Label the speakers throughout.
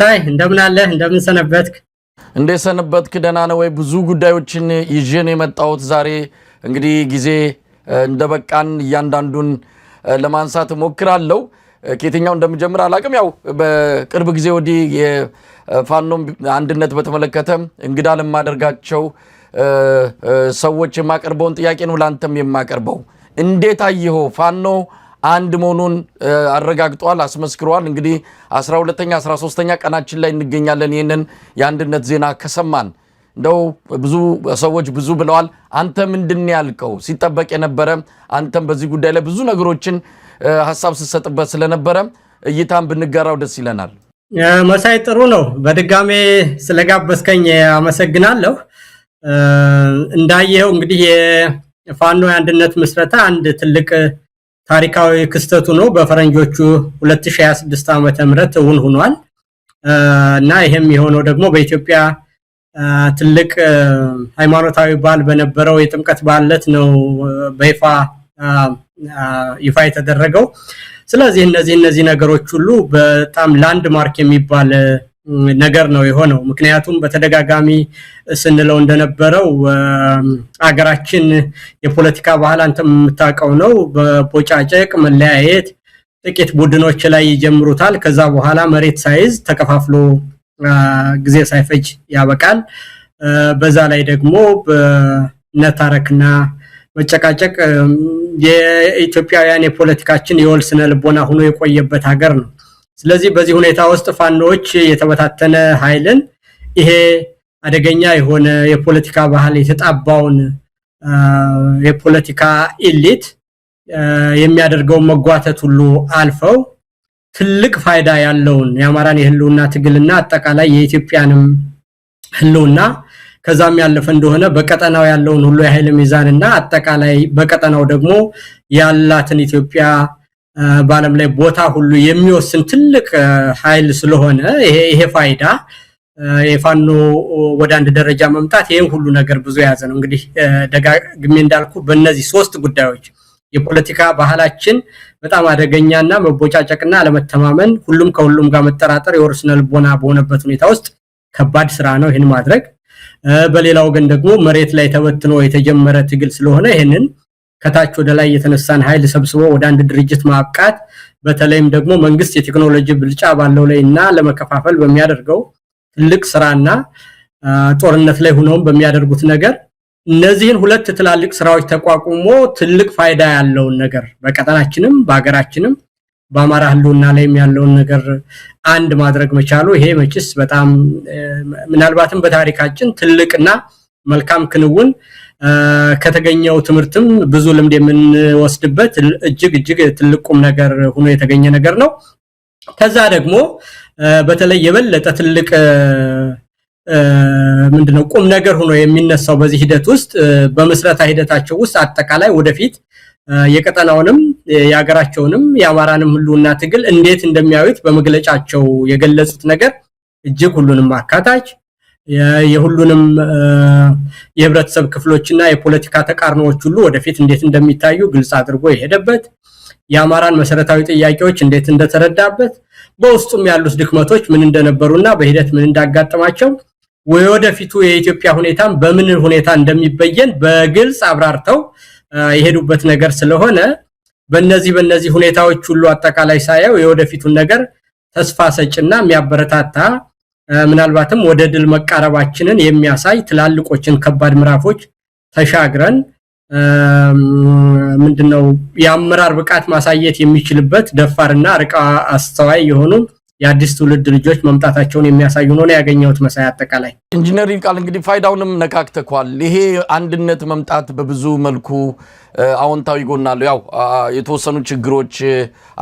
Speaker 1: ሳይ እንደምን አለ እንደምን ሰነበትክ
Speaker 2: እንደሰነበትክ ደህና ነው ወይ ብዙ ጉዳዮችን ይዤ ነው የመጣሁት ዛሬ እንግዲህ ጊዜ እንደበቃን እያንዳንዱን ለማንሳት ሞክራለሁ ከየትኛው እንደምጀምር አላቅም ያው በቅርብ ጊዜ ወዲህ የፋኖ አንድነት በተመለከተ እንግዳ ለማደርጋቸው ሰዎች የማቀርበውን ጥያቄ ነው ላንተም የማቀርበው እንዴት አየኸው ፋኖ አንድ መሆኑን አረጋግጧል አስመስክሯል እንግዲህ 12ኛ 13ኛ ቀናችን ላይ እንገኛለን ይሄንን የአንድነት ዜና ከሰማን እንደው ብዙ ሰዎች ብዙ ብለዋል አንተ ምንድን ያልከው ሲጠበቅ የነበረ አንተም በዚህ ጉዳይ ላይ ብዙ ነገሮችን ሐሳብ ሲሰጥበት ስለነበረ እይታም ብንጋራው ደስ ይለናል
Speaker 1: መሳይ ጥሩ ነው በድጋሜ ስለጋበስከኝ አመሰግናለሁ እንዳየው እንግዲህ የፋኖ አንድነት መስረታ አንድ ትልቅ ታሪካዊ ክስተቱ ነው በፈረንጆቹ 2026 ዓመተ ምህረት ሆኗል እና ይሄም የሆነው ደግሞ በኢትዮጵያ ትልቅ ሃይማኖታዊ በዓል በነበረው የጥምቀት በዓለት ነው በይፋ የተደረገው ስለዚህ እነዚህ ነገሮች ሁሉ በጣም ላንድ ማርክ የሚባል ነገር ነው የሆነው ምክንያቱም በተደጋጋሚ ስንለው እንደነበረው አገራችን የፖለቲካ ባህል አንተም የምታውቀው ነው በፖጫጨቅ መለያየት ጥቂት ቡድኖች ላይ ይጀምሩታል ከዛ በኋላ መሬት ሳይዝ ተከፋፍሎ ጊዜ ሳይፈጅ ያበቃል በዛ ላይ ደግሞ በነታረክና መጨቃጨቅ የኢትዮጵያውያን የፖለቲካችን የወልስነ ልቦና ሆኖ የቆየበት ሀገር ነው ስለዚህ በዚህ ሁኔታ ውስጥ ፋኖች የተበታተነ ኃይልን ይሄ አደገኛ የሆነ የፖለቲካ ባህል የተጣባውን የፖለቲካ ኢሊት የሚያደርገው መጓተት ሁሉ አልፈው ትልቅ ፋይዳ ያለውን የአማራን የህልውና ትግልና አጠቃላይ የኢትዮጵያንም ህልውና ከዛም ያለፈ እንደሆነ በቀጠናው ያለውን ሁሉ የኃይል ሚዛንና አጠቃላይ በቀጠናው ደግሞ ያላትን ኢትዮጵያ በአለም ላይ ቦታ ሁሉ የሚወስን ትልቅ ኃይል ስለሆነ ይሄ ፋይዳ የፋኖ ወደ አንድ ደረጃ መምጣት ይሄን ሁሉ ነገር ብዙ ያዘ ነው እንግዲህ ደጋግሜ እንዳልኩ በእነዚህ ሶስት ጉዳዮች የፖለቲካ ባህላችን በጣም አደገኛና መቦጫጨቅና አለመተማመን ሁሉም ከሁሉም ጋር መጠራጠር የወርስነ ልቦና በሆነበት ሁኔታ ውስጥ ከባድ ስራ ነው ይሄን ማድረግ በሌላው ግን ደግሞ መሬት ላይ ተበትኖ የተጀመረ ትግል ስለሆነ ይሄንን ከታች ወደ ላይ የተነሳን ኃይል ሰብስቦ ወደ አንድ ድርጅት ማብቃት በተለይም ደግሞ መንግስት የቴክኖሎጂ ብልጫ ባለው ላይና ለመከፋፈል በሚያደርገው ትልቅ ስራና ጦርነት ላይ ሆነው በሚያደርጉት ነገር እነዚህን ሁለት ትላልቅ ስራዎች ተቋቁሞ ትልቅ ፋይዳ ያለው ነገር በቀጠናችንም በአገራችንም በአማራ ህልውና ላይም ያለውን ነገር አንድ ማድረግ መቻሉ ይሄ መችስ በጣም ምናልባትም በታሪካችን ትልቅና መልካም ክንውን ከተገኘው ትምርትም ብዙ ልምድ የምንወስድበት እጅግ ትልቁም ነገር ሆኖ የተገኘ ነገር ነው ከዛ ደግሞ በተለይ የበለጠ ትልቅ ምንድነው ቁም ነገር ሆኖ የሚነሳው በዚህ ሂደት ውስጥ በመስረታ ሂደታቸው ውስጥ አጠቃላይ ወደፊት የቀጠናውንም ያገራቸውንም ያማራንም ህልውና ትግል እንዴት እንደሚያዩት በመግለጫቸው የገለጹት ነገር እጅግ ሁሉንም አካታች የሁሉንም የህብረተሰብ ክፍሎችና የፖለቲካ ተቃርኖዎች ሁሉ ወደፊት እንዴት እንደሚታዩ ግልጽ አድርጎ የሄደበት ያማራን መሰረታዊ ጥያቄዎች እንዴት እንደተረዳበት በውስጡም ያሉት ድክመቶች ምን እንደነበሩና በሂደት ምን እንዳጋጠማቸው ወደፊቱ የኢትዮጵያ ሁኔታም በምን ሁኔታ እንደሚበየን በግልጽ አብራርተው የሄዱበት ነገር ስለሆነ በእነዚህ ሁኔታዎች ሁሉ አጠቃላይ ሳይው የወደፊቱን ነገር ተስፋ ሰጭና የሚያበረታታ ምናልባትም ወደ ድል መቃረባችንን የሚያሳይ ትላልቆችን ከባድ ምራፎች ተሻግረን ምንድነው ያመራር ብቃት ማሳየት የሚችልበት ደፋርና አርቃ አስተዋይ የሆኑ የአዲስ ትውልድ ልጆች መምጣታቸውን የሚያሳዩ ነው ያገኘሁት መሳይ አጠቃላይ
Speaker 2: ኢንጂነሪንግ ቃል እንግዲህ ፋይዳውንም ነካክተኳል ይሄ አንድነት መምጣት በብዙ መልኩ አዎንታዊ ጎናሉ ያው የተወሰኑ ችግሮች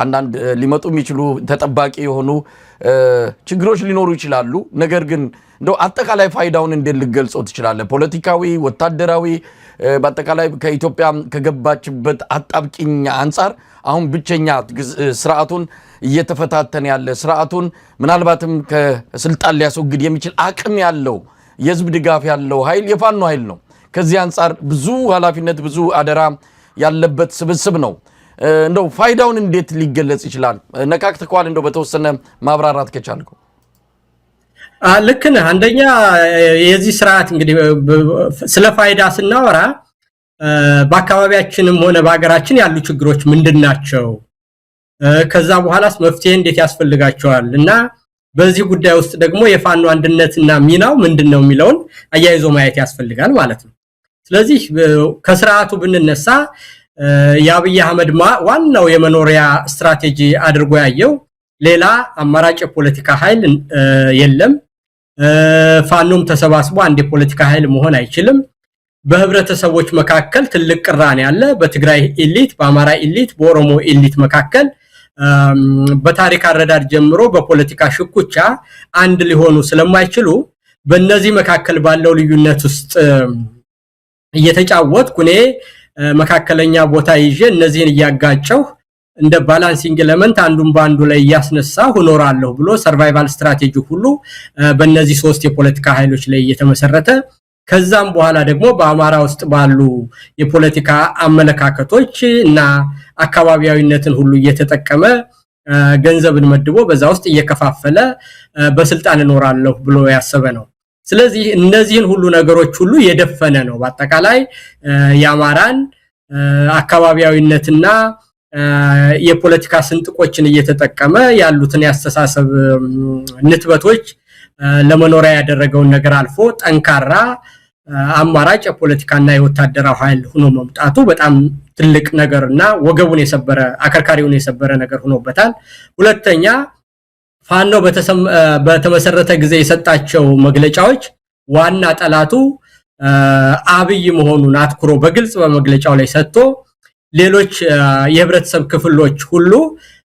Speaker 2: አንዳንድ ሊመጡ የሚችሉ ተጠባቂ የሆኑ ችግሮች ሊኖሩ ይችላሉ ነገር ግን እንደው አጠቃላይ ፋይዳውን እንዴት ልገልጸው ትችላለህ ፖለቲካዊ ወታደራዊ በአጠቃላይ ከኢትዮጵያ ከገባችበት አጣብቂኝ አንፃር አሁን ብቸኛ ስርዓቱን እየተፈታተነ ያለ ስርዓቱን ምናልባትም ከስልጣን ሊያስወግድ የሚችል አቅም ያለው የህዝብ ድጋፍ ያለው ኃይል የፋኖ ኃይል ነው ከዚህ አንፃር ብዙ ኃላፊነት ብዙ አደራ ያለበት ስብስብ ነው እንደው ፋይዳውን እንዴት ሊገለጽ ይችላል ነካክተኳል እንደው በተወሰነ ማብራራት ከቻልኩ
Speaker 1: ልክ ነህ። አንደኛ የዚህ ስርዓት እንግዲህ ስለ ፋይዳ ስናወራ በአካባቢያችንም ሆነ በአገራችን ያሉ ችግሮች ምንድናቸው? ከዛ በኋላስ መፍትሄ እንዴት ያስፈልጋቸዋል? እና በዚህ ጉዳይ ውስጥ ደግሞ የፋኖ አንድነትና ሚናው ምንድነው የሚለውን አያይዞ ማየት ያስፈልጋል ማለት ነው። ስለዚህ ከስርዓቱ ብንነሳ የአብይ አህመድ ዋናው የመኖሪያ ስትራቴጂ አድርጎ ያየው ሌላ አማራጭ የፖለቲካ ኃይል የለም። ፋኖም ተሰባስቦ አንድ የፖለቲካ ኃይል መሆን አይችልም። በህብረተሰቦች መካከል ትልቅ ቅራኔ ያለ በትግራይ ኤሊት፣ በአማራ ኤሊት፣ በኦሮሞ ኤሊት መካከል በታሪክ አረዳድ ጀምሮ በፖለቲካ ሽኩቻ አንድ ሊሆኑ ስለማይችሉ በእነዚህ መካከል ባለው ልዩነት ውስጥ እየተጫወትኩ እኔ መካከለኛ ቦታ ይዤ እነዚህን እያጋጨው እንደ ባላንሲንግ ኤሌመንት አንዱን ባንዱ ላይ ያስነሳው ሆኖራለሁ ብሎ ሰርቫይቫል ስትራቴጂ ሁሉ በእነዚህ ሶስት የፖለቲካ ኃይሎች ላይ እየተመሰረተ ከዛም በኋላ ደግሞ በአማራ ውስጥ ባሉ የፖለቲካ አመለካከቶች እና አካባቢያዊነትን ሁሉ እየተጠቀመ ገንዘብን መድቦ በዛ ውስጥ እየከፋፈለ በስልጣን እኖራለሁ ብሎ ያሰበ ነው። ስለዚህ እነዚህን ሁሉ ነገሮች ሁሉ የደፈነ ነው። በአጠቃላይ የአማራን አካባቢያዊነትና የፖለቲካ ስንጥቆችን እየተጠቀመ ያሉትን ያስተሳሰብ ንትበቶች ለመኖሪያ ያደረገውን ነገር አልፎ ጠንካራ አማራጭ የፖለቲካና የወታደራዊ ኃይል ሆኖ መምጣቱ በጣም ትልቅ ነገርና ወገቡን የሰበረ አከርካሪውን የሰበረ ነገር ሆኖበታል። ሁለተኛ ፋኖ በተመሰረተ ጊዜ የሰጣቸው መግለጫዎች ዋና ጠላቱ አብይ መሆኑን አትኩሮ በግልጽ በመግለጫው ላይ ሰጥቶ ሌሎች የህብረተሰብ ክፍሎች ሁሉ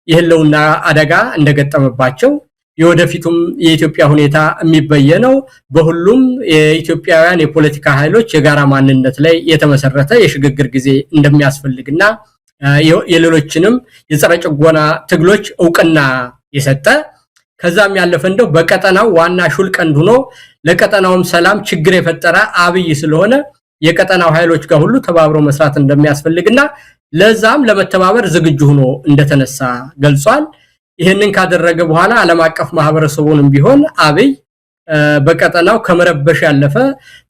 Speaker 1: የህልውና አደጋ እንደገጠመባቸው የወደፊቱም የኢትዮጵያ ሁኔታ የሚበየነው በሁሉም የኢትዮጵያውያን የፖለቲካ ኃይሎች የጋራ ማንነት ላይ የተመሰረተ የሽግግር ጊዜ እንደሚያስፈልግና የሌሎችንም የጸረ ጭቆና ትግሎች ዕውቅና የሰጠ ከዛም ያለፈ እንደው በቀጠናው ዋና ሹልቀንድ ሆኖ ለቀጠናውም ሰላም ችግር የፈጠረ አብይ ስለሆነ የቀጠናው ኃይሎች ጋር ሁሉ ተባብሮ መስራት እንደሚያስፈልግና ለዛም ለመተባበር ዝግጁ ሆኖ እንደተነሳ ገልጿል። ይሄንን ካደረገ በኋላ ዓለም አቀፍ ማህበረሰቡንም ቢሆን አብይ በቀጠናው ከመረበሽ ያለፈ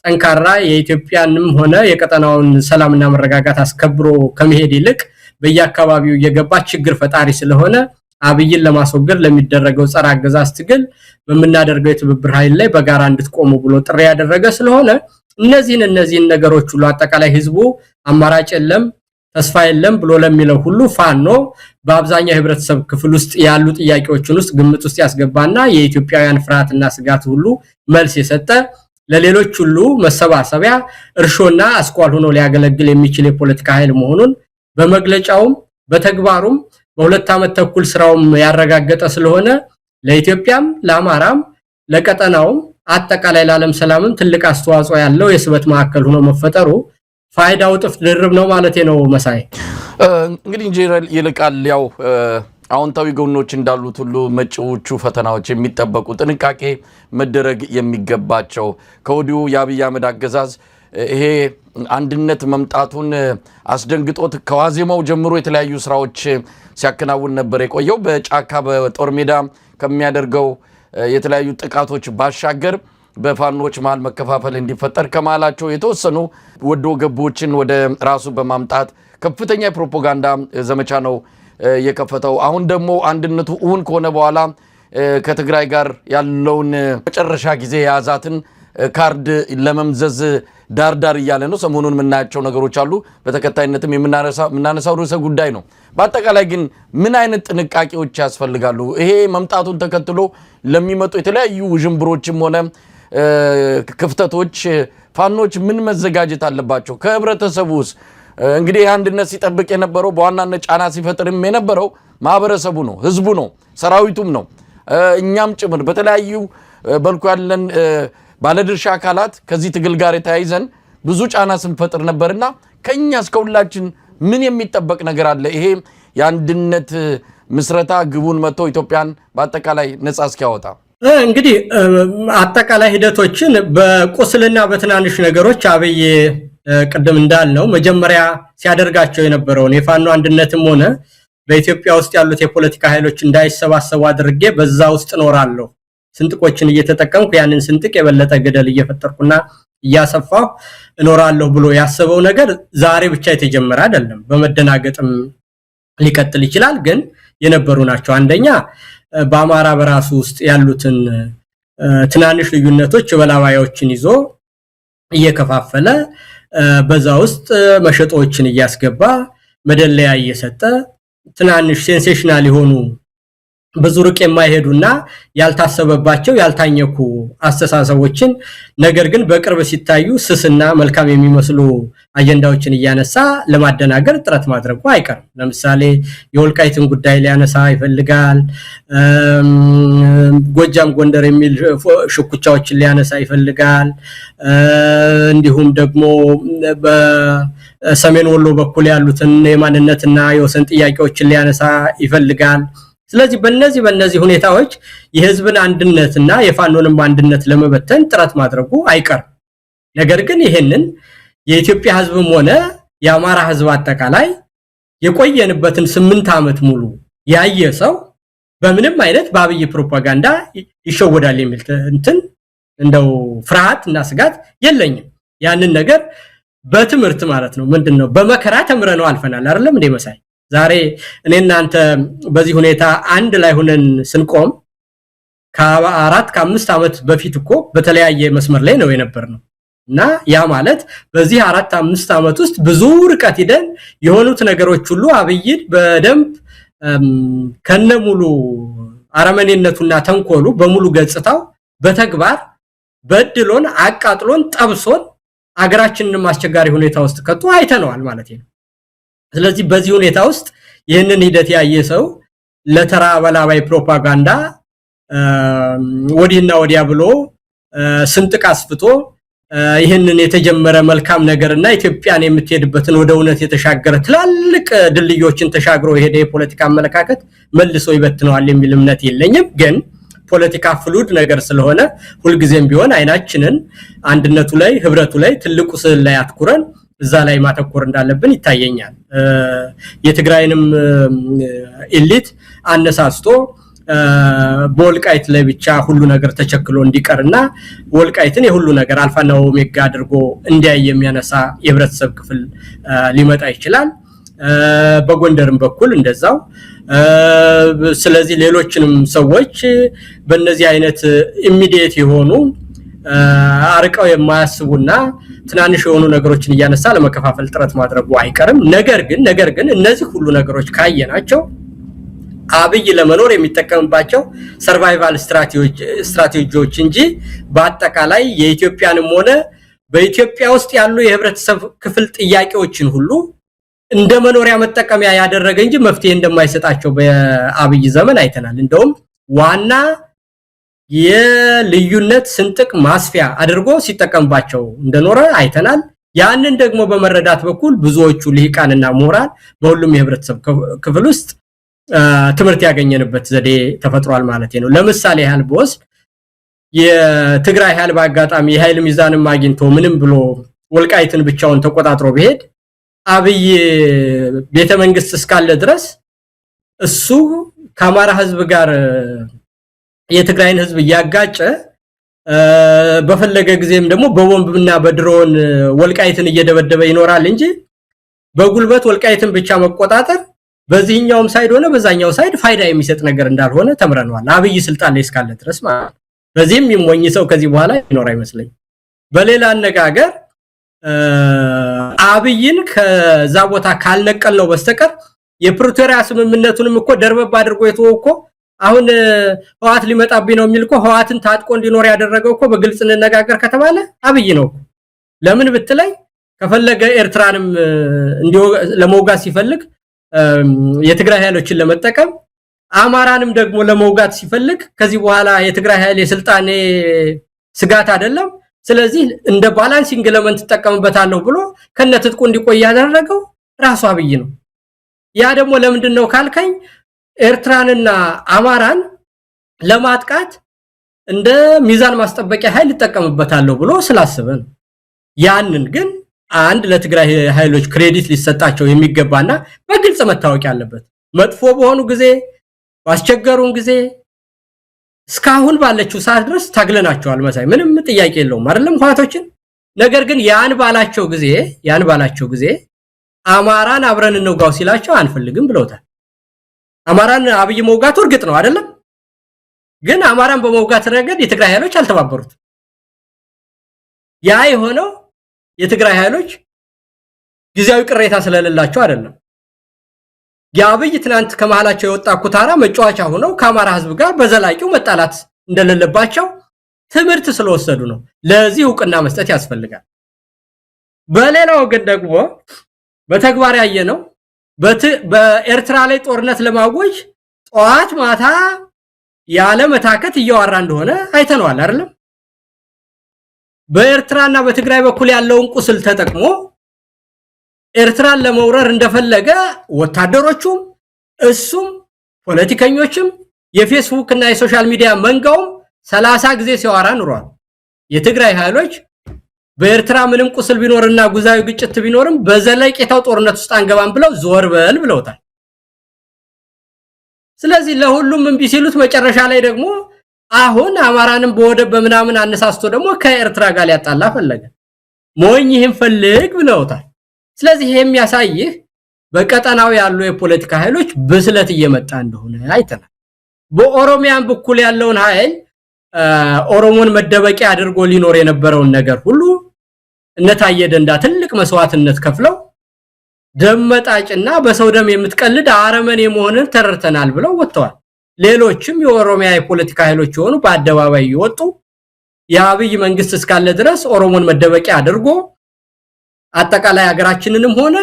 Speaker 1: ጠንካራ የኢትዮጵያንም ሆነ የቀጠናውን ሰላምና መረጋጋት አስከብሮ ከመሄድ ይልቅ በየአካባቢው የገባ ችግር ፈጣሪ ስለሆነ አብይን ለማስወገድ ለሚደረገው ጸረ አገዛዝ ትግል በመናደርገው የትብብር ኃይል ላይ በጋራ እንድትቆሙ ብሎ ጥሪ ያደረገ ስለሆነ እነዚህን ነገሮች ሁሉ አጠቃላይ ህዝቡ አማራጭ የለም ተስፋ የለም ብሎ ለሚለው ሁሉ ፋኖ በአብዛኛው ህብረተሰብ ክፍል ውስጥ ያሉ ጥያቄዎችን ውስጥ ግምት ውስጥ ያስገባና የኢትዮጵያውያን ፍርሃትና ስጋት ሁሉ መልስ የሰጠ ለሌሎች ሁሉ መሰባሰቢያ እርሾና አስኳል ሆኖ ሊያገለግል የሚችል የፖለቲካ ኃይል መሆኑን በመግለጫውም በተግባሩም በሁለት ዓመት ተኩል ስራውም ያረጋገጠ ስለሆነ ለኢትዮጵያም ለአማራም ለቀጠናውም አጠቃላይ ለዓለም ሰላምም ትልቅ አስተዋጽኦ ያለው የስበት ማዕከል ሆኖ መፈጠሩ ፋይዳው ጥፍ ድርብ ነው ማለት ነው። መሳይ
Speaker 2: እንግዲህ ኢንጂነር ይልቃል ያው አዎንታዊ ጎኖች እንዳሉት ሁሉ መጪዎቹ ፈተናዎች የሚጠበቁ ጥንቃቄ መደረግ የሚገባቸው ከወዲሁ የአብይ አህመድ አገዛዝ ይሄ አንድነት መምጣቱን አስደንግጦት ከዋዜማው ጀምሮ የተለያዩ ስራዎች ሲያከናውን ነበር የቆየው። በጫካ በጦር ሜዳ ከሚያደርገው የተለያዩ ጥቃቶች ባሻገር በፋኖች መሃል መከፋፈል እንዲፈጠር ከማላቸው የተወሰኑ ወዶ ገቦችን ወደ ራሱ በማምጣት ከፍተኛ የፕሮፓጋንዳ ዘመቻ ነው የከፈተው። አሁን ደግሞ አንድነቱ እውን ከሆነ በኋላ ከትግራይ ጋር ያለውን መጨረሻ ጊዜ የያዛትን ካርድ ለመምዘዝ ዳርዳር እያለ ነው። ሰሞኑን የምናያቸው ነገሮች አሉ። በተከታይነትም የምናነሳው ርዕሰ ጉዳይ ነው። በአጠቃላይ ግን ምን አይነት ጥንቃቄዎች ያስፈልጋሉ? ይሄ መምጣቱን ተከትሎ ለሚመጡ የተለያዩ ውዥንብሮችም ሆነ ክፍተቶች ፋኖች ምን መዘጋጀት አለባቸው? ከህብረተሰቡስ እንግዲህ አንድነት ሲጠብቅ የነበረው በዋናነት ጫና ሲፈጥርም የነበረው ማህበረሰቡ ነው፣ ህዝቡ ነው፣ ሰራዊቱም ነው። እኛም ጭምር በተለያዩ በልኩ ያለን ባለድርሻ አካላት ከዚህ ትግል ጋር የተያይዘን ብዙ ጫና ስንፈጥር ነበርና ከኛ እስከ ሁላችን ምን የሚጠበቅ ነገር አለ? ይሄ የአንድነት ምስረታ ግቡን መጥቶ ኢትዮጵያን በአጠቃላይ ነጻ እስኪያወጣ
Speaker 1: እንግዲህ አጠቃላይ ሂደቶችን በቁስልና በትናንሽ ነገሮች አብይ ቅድም እንዳልነው መጀመሪያ ሲያደርጋቸው የነበረውን የፋኖ አንድነትም ሆነ በኢትዮጵያ ውስጥ ያሉት የፖለቲካ ኃይሎች እንዳይሰባሰቡ አድርጌ በዛ ውስጥ ኖራለሁ ስንጥቆችን እየተጠቀምኩ ያንን ስንጥቅ የበለጠ ገደል እየፈጠርኩና እያሰፋው እኖራለሁ ብሎ ያሰበው ነገር ዛሬ ብቻ የተጀመረ አይደለም። በመደናገጥም ሊቀጥል ይችላል። ግን የነበሩ ናቸው። አንደኛ በአማራ በራሱ ውስጥ ያሉትን ትናንሽ ልዩነቶች በላባዮችን ይዞ እየከፋፈለ በዛ ውስጥ መሸጦችን እያስገባ መደለያ እየሰጠ ትናንሽ ሴንሴሽናል የሆኑ ብዙ ርቅ የማይሄዱና ያልታሰበባቸው ያልታኘኩ አስተሳሰቦችን ነገር ግን በቅርብ ሲታዩ ስስና መልካም የሚመስሉ አጀንዳዎችን እያነሳ ለማደናገር ጥረት ማድረጉ አይቀርም። ለምሳሌ የወልቃይትን ጉዳይ ሊያነሳ ይፈልጋል። ጎጃም ጎንደር የሚል ሽኩቻዎችን ሊያነሳ ይፈልጋል። እንዲሁም ደግሞ በሰሜን ወሎ በኩል ያሉትን የማንነትና የወሰን ጥያቄዎችን ሊያነሳ ይፈልጋል። ስለዚህ በእነዚህ ሁኔታዎች የህዝብን አንድነትና የፋኖንም አንድነት ለመበተን ጥረት ማድረጉ አይቀርም። ነገር ግን ይሄንን የኢትዮጵያ ህዝብም ሆነ የአማራ ህዝብ አጠቃላይ የቆየንበትን 8 ዓመት ሙሉ ያየ ሰው በምንም አይነት በአብይ ፕሮፓጋንዳ ይሸወዳል የሚል እንደው ፍርሃትና ስጋት የለኝም። ያንን ነገር በትምህርት ማለት ነው ምንድነው በመከራ ተምረነው አልፈናል አይደለም እንዴ መሳይ? ዛሬ እኔና አንተ በዚህ ሁኔታ አንድ ላይ ሆነን ስንቆም ከ4-5 ዓመት በፊት እኮ በተለያየ መስመር ላይ ነው የነበርነው እና ያ ማለት በዚህ 4-5 ዓመት ውስጥ ብዙ ርቀት ሄደን የሆኑት ነገሮች ሁሉ አብይን በደንብ ከነሙሉ አረመኔነቱና ተንኮሉ በሙሉ ገጽታው በተግባር በድሎን አቃጥሎን ጠብሶን አገራችንን አስቸጋሪ ሁኔታ ውስጥ ከቶ አይተነዋል ማለት ነው። ስለዚህ በዚህ ሁኔታ ውስጥ ይህንን ሂደት ያየ ሰው ለተራ በላባይ ፕሮፓጋንዳ ወዲህና ወዲያ ብሎ ስንጥቅ አስፍቶ ይህንን የተጀመረ መልካም ነገርና ኢትዮጵያን የምትሄድበትን ወደ እውነት የተሻገረ ትላልቅ ድልድዮችን ተሻግሮ የሄደ የፖለቲካ አመለካከት መልሶ ይበትነዋል የሚል እምነት የለኝም። ግን ፖለቲካ ፍሉድ ነገር ስለሆነ ሁልጊዜም ቢሆን አይናችንን አንድነቱ ላይ ህብረቱ ላይ ትልቁ ስዕል ላይ አትኩረን እዛ ላይ ማተኮር እንዳለብን ይታየኛል። የትግራይንም ኢሊት አነሳስቶ በወልቃይት ላይ ብቻ ሁሉ ነገር ተቸክሎ እንዲቀርና ወልቃይትን የሁሉ ነገር አልፋና ኦሜጋ አድርጎ እንዲያይ የሚያነሳ የህብረተሰብ ክፍል ሊመጣ ይችላል። በጎንደርም በኩል እንደዛው። ስለዚህ ሌሎችንም ሰዎች በእነዚህ አይነት ኢሚዲየት የሆኑ አርቀው የማያስቡና ትናንሽ የሆኑ ነገሮችን እያነሳ ለመከፋፈል ጥረት ማድረጉ አይቀርም። ነገር ግን እነዚህ ሁሉ ነገሮች ካየናቸው አብይ ለመኖር የሚጠቀምባቸው ሰርቫይቫል ስትራቴጂዎች እንጂ በአጠቃላይ የኢትዮጵያንም ሆነ በኢትዮጵያ ውስጥ ያሉ የህብረተሰብ ክፍል ጥያቄዎችን ሁሉ እንደ መኖሪያ መጠቀሚያ ያደረገ እንጂ መፍትሄ እንደማይሰጣቸው በአብይ ዘመን አይተናል። እንደውም ዋና የልዩነት ስንጥቅ ማስፊያ አድርጎ ሲጠቀምባቸው እንደኖረ አይተናል። ያንን ደግሞ በመረዳት በኩል ብዙዎቹ ልሂቃንና ምሁራን በሁሉም የህብረተሰብ ክፍል ውስጥ ትምህርት ያገኘንበት ዘዴ ተፈጥሯል ማለት ነው። ለምሳሌ ያህል ቦስ የትግራይ ኃይል በአጋጣሚ የኃይል ሚዛንም አግኝቶ ምንም ብሎ ወልቃይትን ብቻውን ተቆጣጥሮ ቢሄድ አብይ ቤተ መንግስት እስካለ ድረስ እሱ ከአማራ ህዝብ ጋር የትግራይን ህዝብ ያጋጨ በፈለገ ጊዜም ደግሞ በቦምብና በድሮን ወልቃይትን እየደበደበ ይኖራል እንጂ በጉልበት ወልቃይትን ብቻ መቆጣጠር በዚህኛውም ሳይድ ሆነ በዛኛው ሳይድ ፋይዳ የሚሰጥ ነገር እንዳልሆነ ተምረናል። አብይ ስልጣን ላይ እስካለ ድረስ ማለት በዚህም የሚሞኝ ሰው ከዚህ በኋላ ይኖር አይመስለኝ። በሌላ አነጋገር አብይን ከዛ ቦታ ካልነቀል ነው በስተቀር የፕሪቶሪያ ስምምነቱንም እኮ ደርበብ አድርጎ የተወው እኮ አሁን ህዋት ሊመጣብኝ ነው የሚል እኮ ህዋትን ታጥቆ እንዲኖር ያደረገው እኮ በግልጽ እንነጋገር ከተባለ አብይ ነው። ለምን ብትለይ ከፈለገ ኤርትራንም እንዲሁ ለመውጋት ሲፈልግ የትግራይ ኃይሎችን ለመጠቀም አማራንም ደግሞ ለመውጋት ሲፈልግ ከዚህ በኋላ የትግራይ ኃይል የስልጣኔ ስጋት አይደለም፣ ስለዚህ እንደ ባላንሲንግ ኤሌመንት ተጠቀምበታለሁ ብሎ ከነትጥቁ እንዲቆይ ያደረገው ራሱ አብይ ነው። ያ ደግሞ ለምንድነው ካልከኝ ኤርትራንና አማራን ለማጥቃት እንደ ሚዛን ማስጠበቂያ ኃይል ተጠቀምበታለሁ ብሎ ስላሰበ ነው። ያንን ግን አንድ ለትግራይ ኃይሎች ክሬዲት ሊሰጣቸው የሚገባና በግልጽ መታወቅ ያለበት መጥፎ በሆኑ ጊዜ ባስቸገሩን ጊዜ እስካሁን ባለችው ሰዓት ድረስ ታግለናቸዋል መሳይ ምንም ጥያቄ የለውም አይደለም ኳቶችን ነገር ግን ያን ባላቸው ጊዜ አማራን አብረን እንውጋው ሲላቸው አንፈልግም ብለውታል አማራን አብይ መውጋቱ እርግጥ ነው አይደለም ግን አማራን በመውጋት ረገድ የትግራይ ኃይሎች አልተባበሩት ያ የሆነው የትግራይ ኃይሎች ጊዜያዊ ቅሬታ ስለሌላቸው አይደለም ያብይ ትናንት ከመሃላቸው የወጣ ኩታራ መጫወቻ ሆነው ከአማራ ህዝብ ጋር በዘላቂው መጣላት እንደሌለባቸው ትምህርት ስለወሰዱ ነው ለዚህ ዕውቅና መስጠት ያስፈልጋል በሌላው ወገን ደግሞ በተግባር ያየነው በኤርትራ ላይ ጦርነት ለማወጅ ጧት ማታ ያለ መታከት እያወራ እንደሆነ አይተነዋል አይደለም በኤርትራና በትግራይ በኩል ያለውን ቁስል ተጠቅሞ ኤርትራን ለመውረር እንደፈለገ ወታደሮቹም እሱም ፖለቲከኞችም የፌስቡክ እና የሶሻል ሚዲያ መንጋውም 30 ጊዜ ሲያወራ ኑሯል የትግራይ ኃይሎች በኤርትራ ምንም ቁስል ቢኖርና ጉዛዊ ግጭት ቢኖርም በዘለቄታው ጦርነት ውስጥ አንገባም ብለው ዞር በል ብለውታል ስለዚህ ለሁሉም እንቢ ሲሉት መጨረሻ ላይ ደግሞ አሁን አማራንም በወደብ በመናምን አነሳስቶ ደግሞ ከኤርትራ ጋር ሊያጣላ ፈለገ ሞኝ ይሄን ፈልግ ብለውታል ስለዚህ ይሄ የሚያሳይህ በቀጠናው ያሉ የፖለቲካ ኃይሎች በስለት እየመጣ እንደሆነ አይተናል በኦሮሚያን በኩል ያለውን ኃይል ኦሮሞን መደበቂያ አድርጎ ሊኖር የነበረውን ነገር ሁሉ እነታየ ደንዳ ትልቅ መስዋዕትነት ከፍለው ደመጣጭና በሰው ደም የምትቀልድ አረመኔ መሆንን ተረድተናል ብለው ወጥተዋል ሌሎችም የኦሮሚያ የፖለቲካ ኃይሎች ሆኑ በአደባባይ ይወጡ የአብይ መንግስት እስካለ ድረስ ኦሮሞን መደበቂያ አድርጎ አጠቃላይ ሀገራችንንም ሆነ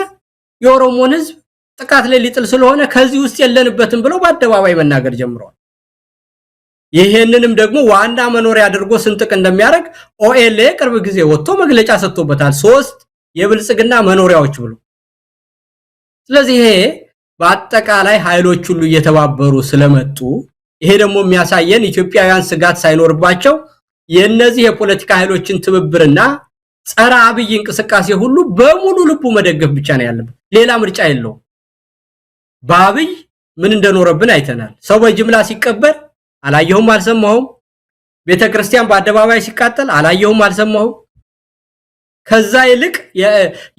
Speaker 1: የኦሮሞን ህዝብ ጥቃት ላይ ሊጥል ስለሆነ ከዚህ ውስጥ የለንበትም ብለው በአደባባይ መናገር ጀምረዋል ይሄንንም ደግሞ ዋና መኖሪያ አድርጎ ስንጥቅ እንደሚያደርግ ኦኤልኤ ቅርብ ጊዜ ወጥቶ መግለጫ ሰጥቶበታል 3 የብልጽግና መኖሪያዎች ብሎ ስለዚህ ይሄ በአጠቃላይ ኃይሎች ሁሉ እየተባበሩ ስለመጡ ይሄ ደግሞ የሚያሳየን ኢትዮጵያውያን ስጋት ሳይኖርባቸው የነዚህ የፖለቲካ ኃይሎችን ትብብርና ጸረ አብይ እንቅስቃሴ ሁሉ በሙሉ ልቡ መደገፍ ብቻ ነው ያለበት ሌላ ምርጫ የለውም በአብይ ምን እንደኖረብን አይተናል ሰው በጅምላ ሲቀበር አላየሁም አልሰማሁም ቤተክርስቲያን በአደባባይ ሲቃጠል አላየሁም አልሰማሁም ከዛ ይልቅ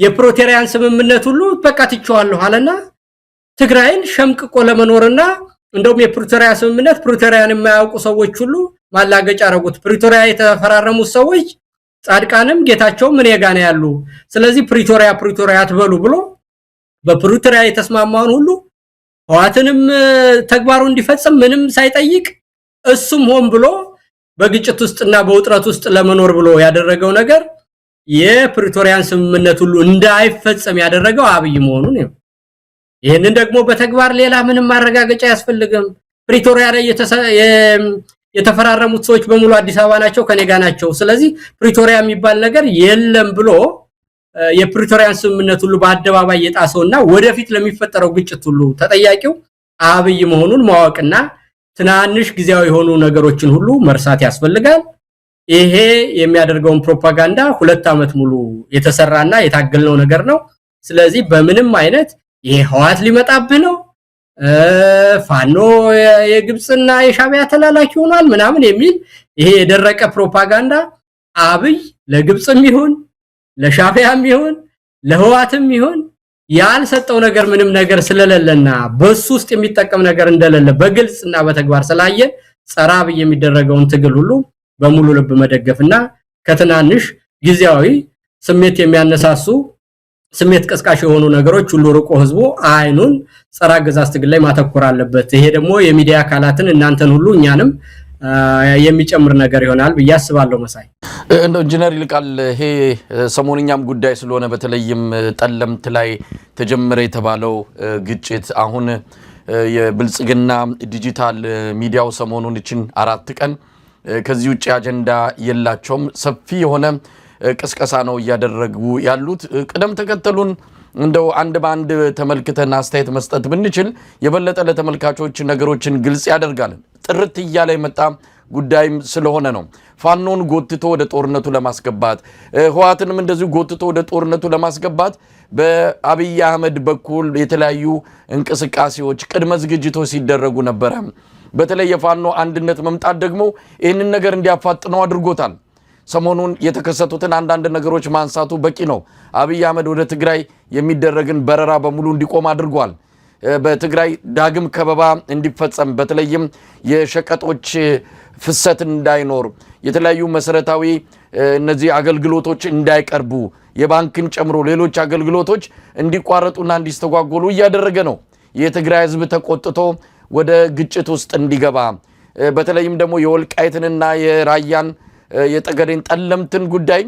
Speaker 1: የፕሪቶሪያን ስምምነት ሁሉ በቃትቸዋለሁ አለና ትግራይን ሸምቅቆ ለመኖርና እንደውም የፕሪቶሪያ ስምምነት ፕሪቶሪያን የማያውቁ ሰዎች ሁሉ ማላገጫ አረጉት ፕሪቶሪያ የተፈራረሙ ሰዎች ጻድቃንም ጌታቸው ምን የጋነ ያሉ ስለዚህ ፕሪቶሪያ አትበሉ ብሎ በፕሪቶሪያ የተስማማውን ሁሉ ህዋትንም ተግባሩ እንዲፈጽም ምንም ሳይጠይቅ እሱም ሆን ብሎ በግጭት ውስጥና በውጥረት ውስጥ ለመኖር ብሎ ያደረገው ነገር የፕሪቶሪያን ስምምነት ሁሉ እንዳይፈጸም ያደረገው አብይ መሆኑን ነው ይሄንን ደግሞ በተግባር ሌላ ምንም ማረጋገጫ ያስፈልግም ፕሪቶሪያ ላይ የተፈራረሙት ሰዎች በሙሉ አዲስ አበባ ናቸው ከኔጋ ናቸው ስለዚህ ፕሪቶሪያ የሚባል ነገር የለም ብሎ የፕሪቶሪያን ስምምነት ሁሉ በአደባባይ የጣሰውና ወደፊት ለሚፈጠረው ግጭት ሁሉ ተጠያቂው አብይ መሆኑን ማወቅና ትናንሽ ጊዜያዊ የሆኑ ነገሮችን ሁሉ መርሳት ያስፈልጋል ይሄ የሚያደርገውን ፕሮፓጋንዳ 2 አመት ሙሉ የተሰራና የታገልነው ነገር ነው ስለዚህ በምንም አይነት ይሄ ህዋት ሊመጣብህ ነው ፋኖ የግብጽና የሻቢያ ተላላኪ ሆኗል ምናምን የሚል ይሄ የደረቀ ፕሮፓጋንዳ አብይ ለግብጽም ይሁን ለሻቢያም ይሁን ለህዋትም ይሁን ያልሰጠው ነገር ምንም ነገር ስለሌለና በሱ ውስጥ የሚጠቀም ነገር እንደሌለ በግልጽና በተግባር ስላየ ጸረ አብይ የሚደረገውን ትግል ሁሉ በሙሉ ልብ መደገፍና ከትናንሽ ጊዜያዊ ስሜት የሚያነሳሱ ስሜት ቀስቃሽ የሆኑ ነገሮች ሁሉ ርቆ ህዝቡ አይኑን ጸረ አገዛዝ ትግል ላይ ማተኮር አለበት ይሄ ደግሞ የሚዲያ አካላትን እናንተን ሁሉ እኛንም የሚጨምር ነገር ይሆናል በያስባለሁ መሳይ
Speaker 2: እንደው ኢንጂነር ይልቃል ይሄ ሰሞንኛም ጉዳይ ስለሆነ በተለይም ጠለምት ላይ ተጀመረ የተባለው ግጭት አሁን የብልጽግና ዲጂታል ሚዲያው ሰሞኑን እቺን 4 ቀን ከዚህ ውጪ አጀንዳ የላቸውም ሰፊ የሆነ ቅስቀሳ ነው ያደረጉ ያሉት ቀደም ተከተሉን እንደው አንድ ባንድ ተመልክተና አስተያየት መስጠት ብንችል የበለጠ ለተመልካቾች ነገሮችን ግልጽ ያደርጋል ጥርት ይያለ የመጣ ጉዳይም ስለሆነ ነው ፋኖን ጎትቶ ወደ ጦርነቱ ለማስገባት ህዋትንም እንደዚህ ጎትቶ ወደ ጦርነቱ ለማስገባት በአብይ አህመድ በኩል የተለያዩ እንቅስቃሴዎች ቅድመ ዝግጅቶች ሲደረጉ ነበር በተለይ የፋኖ አንድነት መምጣት ደግሞ ይህንን ነገር እንዲያፋጥነው አድርጎታል። ሰሞኑን የተከሰቱትን አንዳንድ ነገሮች ማንሳቱ በቂ ነው። አብይ አህመድ ወደ ትግራይ የሚደረግን በረራ በሙሉ እንዲቆም አድርጓል። በትግራይ ዳግም ከበባ እንዲፈጸም በተለይም የሸቀጦች ፍሰት እንዳይኖር የተለያዩ መሰረታዊ እነዚህ አገልግሎቶች እንዳይቀርቡ የባንክን ጨምሮ ሌሎች አገልግሎቶች እንዲቋረጡና እንዲስተጓጎሉ እያደረገ ነው። የትግራይ ህዝብ ተቆጥቶ ወደ ግጭት ውስጥ እንዲገባ በተለይም ደግሞ የወልቃይትንና የራያን የጠገዴን ጠለምትን ጉዳይ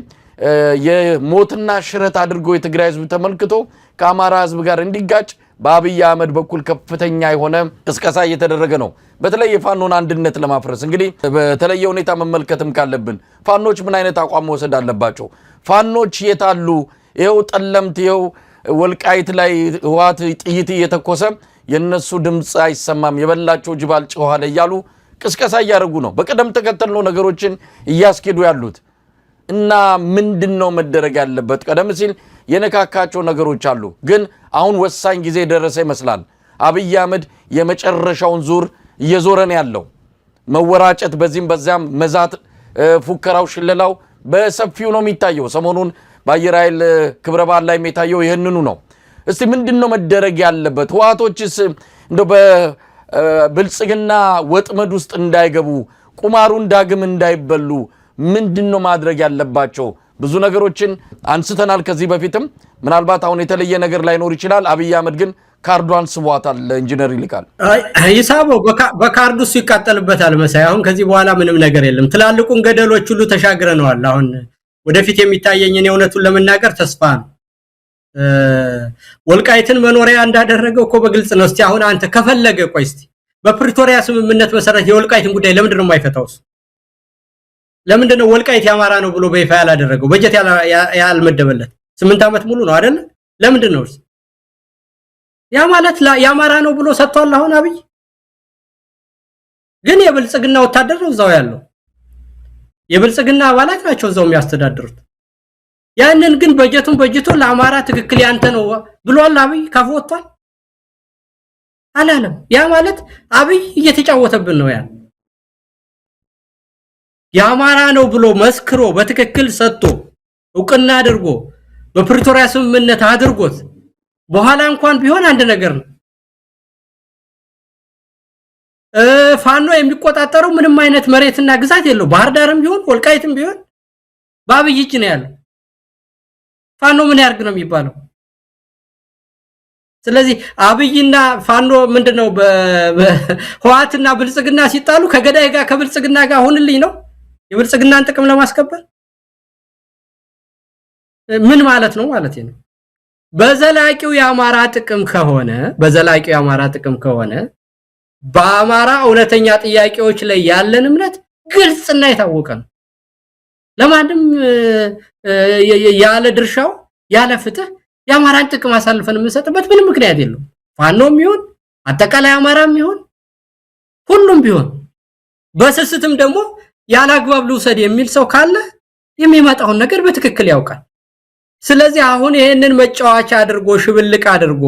Speaker 2: የሞትና ሽረት አድርጎ የትግራይ ህዝብ ተመልክቶ ከአማራ ህዝብ ጋር እንዲጋጭ በአብይ አህመድ በኩል ከፍተኛ የሆነ ቅስቀሳ እየተደረገ ነው። በተለይ የፋኖን አንድነት ለማፍረስ እንግዲህ በተለየ ሁኔታ መመልከትም ካለብን ፋኖች ምን አይነት አቋም መውሰድ አለባቸው? ፋኖች የታሉ? ይኸው ጠለምት ይኸው ወልቃይት ላይ ህወሓት ጥይት እየተኮሰ የነሱ ድምጽ አይሰማም የበላቸው ጅባል ጮኋለ እያሉ ቅስቀሳ እያደረጉ ነው። በቀደም ተከተል ነው ነገሮችን እያስኬዱ ያሉት እና ምንድነው መደረግ ያለበት? ቀደም ሲል የነካካቸው ነገሮች አሉ፣ ግን አሁን ወሳኝ ጊዜ ደረሰ ይመስላል። አብይ አህመድ የመጨረሻውን ዙር እየዞረ ነው ያለው። መወራጨት፣ በዚህም በዛም መዛት፣ ፉከራው፣ ሽለላው በሰፊው ነው የሚታየው። ሰሞኑን በአየር ኃይል ክብረ በዓል ላይ የሚታየው ይህንኑ ነው። እስቲ ምንድነው መደረግ ያለበት? ህወሓቶችስ እንደው በብልጽግና ወጥመድ ውስጥ እንዳይገቡ ቁማሩን ዳግም እንዳይበሉ ምንድነው ማድረግ ያለባቸው? ብዙ ነገሮችን አንስተናል ከዚህ በፊትም። ምናልባት አሁን የተለየ ነገር ላይኖር ይችላል። አብይ አህመድ ግን ካርዷን ስቧታል። ኢንጂነር ይልቃል
Speaker 1: ይሳበው በካርዱ እሱ ይቃጠልበታል መሳይ። አሁን ከዚህ በኋላ ምንም ነገር የለም። ትላልቁን ገደሎች ሁሉ ተሻግረነዋል። አሁን ወደፊት የሚታየኝን የእውነቱን ለመናገር ተስፋ ነው። ወልቃይትን መኖሪያ እንዳደረገው እኮ በግልጽ ነው። እስቲ አሁን አንተ ከፈለገ ቆይ እስቲ በፕሪቶሪያ ስምምነት መሰረት የወልቃይትን ጉዳይ ለምንድን ነው የማይፈታውስ? ለምንድን ነው ወልቃይት ያማራ ነው ብሎ በይፋ ያላደረገው? በጀት ያልመደበለት 8 ዓመት ሙሉ ነው አይደል? ለምንድን ነው ያ ማለት ያማራ ነው ብሎ ሰጥቷል። አሁን አብይ ግን የብልጽግና ወታደር ነው እዛው ያለው። የብልጽግና አባላት ናቸው እዛው የሚያስተዳድሩት። ያንን ግን በጀቱን በጅቶ ለአማራ ትክክል ያንተ ነው ብሏል። አብይ ካፎቷል አላለም። ያ ማለት አብይ እየተጫወተብን ነው። ያን ያማራ ነው ብሎ መስክሮ በትክክል ሰጥቶ እውቅና አድርጎ በፕሪቶሪያ ስምምነት አድርጎት በኋላ እንኳን ቢሆን አንድ ነገር ነው። ፋኖ የሚቆጣጠረው ምንም አይነት መሬትና ግዛት የለው። ባህር ዳርም ቢሆን ወልቃይትም ቢሆን በአብይ እጅ ነው ያለው። ፋኖ ምን ያርግ ነው የሚባለው? ስለዚህ አብይና ፋኖ ምንድነው በህወሓትና ብልጽግና ሲጣሉ ከገዳይ ጋር ከብልጽግና ጋር ሆንልኝ ነው የብልጽግናን ጥቅም ለማስከበር ምን ማለት ነው ማለት ነው? በዘላቂው የአማራ ጥቅም ከሆነ በአማራ እውነተኛ ጥያቄዎች ላይ ያለን እምነት ግልጽና የታወቀ ነው። ለማንም ያለ ድርሻው ያለ ፍትህ የአማራን ጥቅም አሳልፈን የምንሰጥበት ምንም ምክንያት የለውም። ፋኖም ይሁን አጠቃላይ አማራም ይሁን ሁሉም ቢሆን በስስትም ደግሞ ያለ አግባብ ልውሰድ የሚል ሰው ካለ የሚመጣውን ነገር በትክክል ያውቃል። ስለዚህ አሁን ይሄንን መጫወቻ አድርጎ ሽብልቅ አድርጎ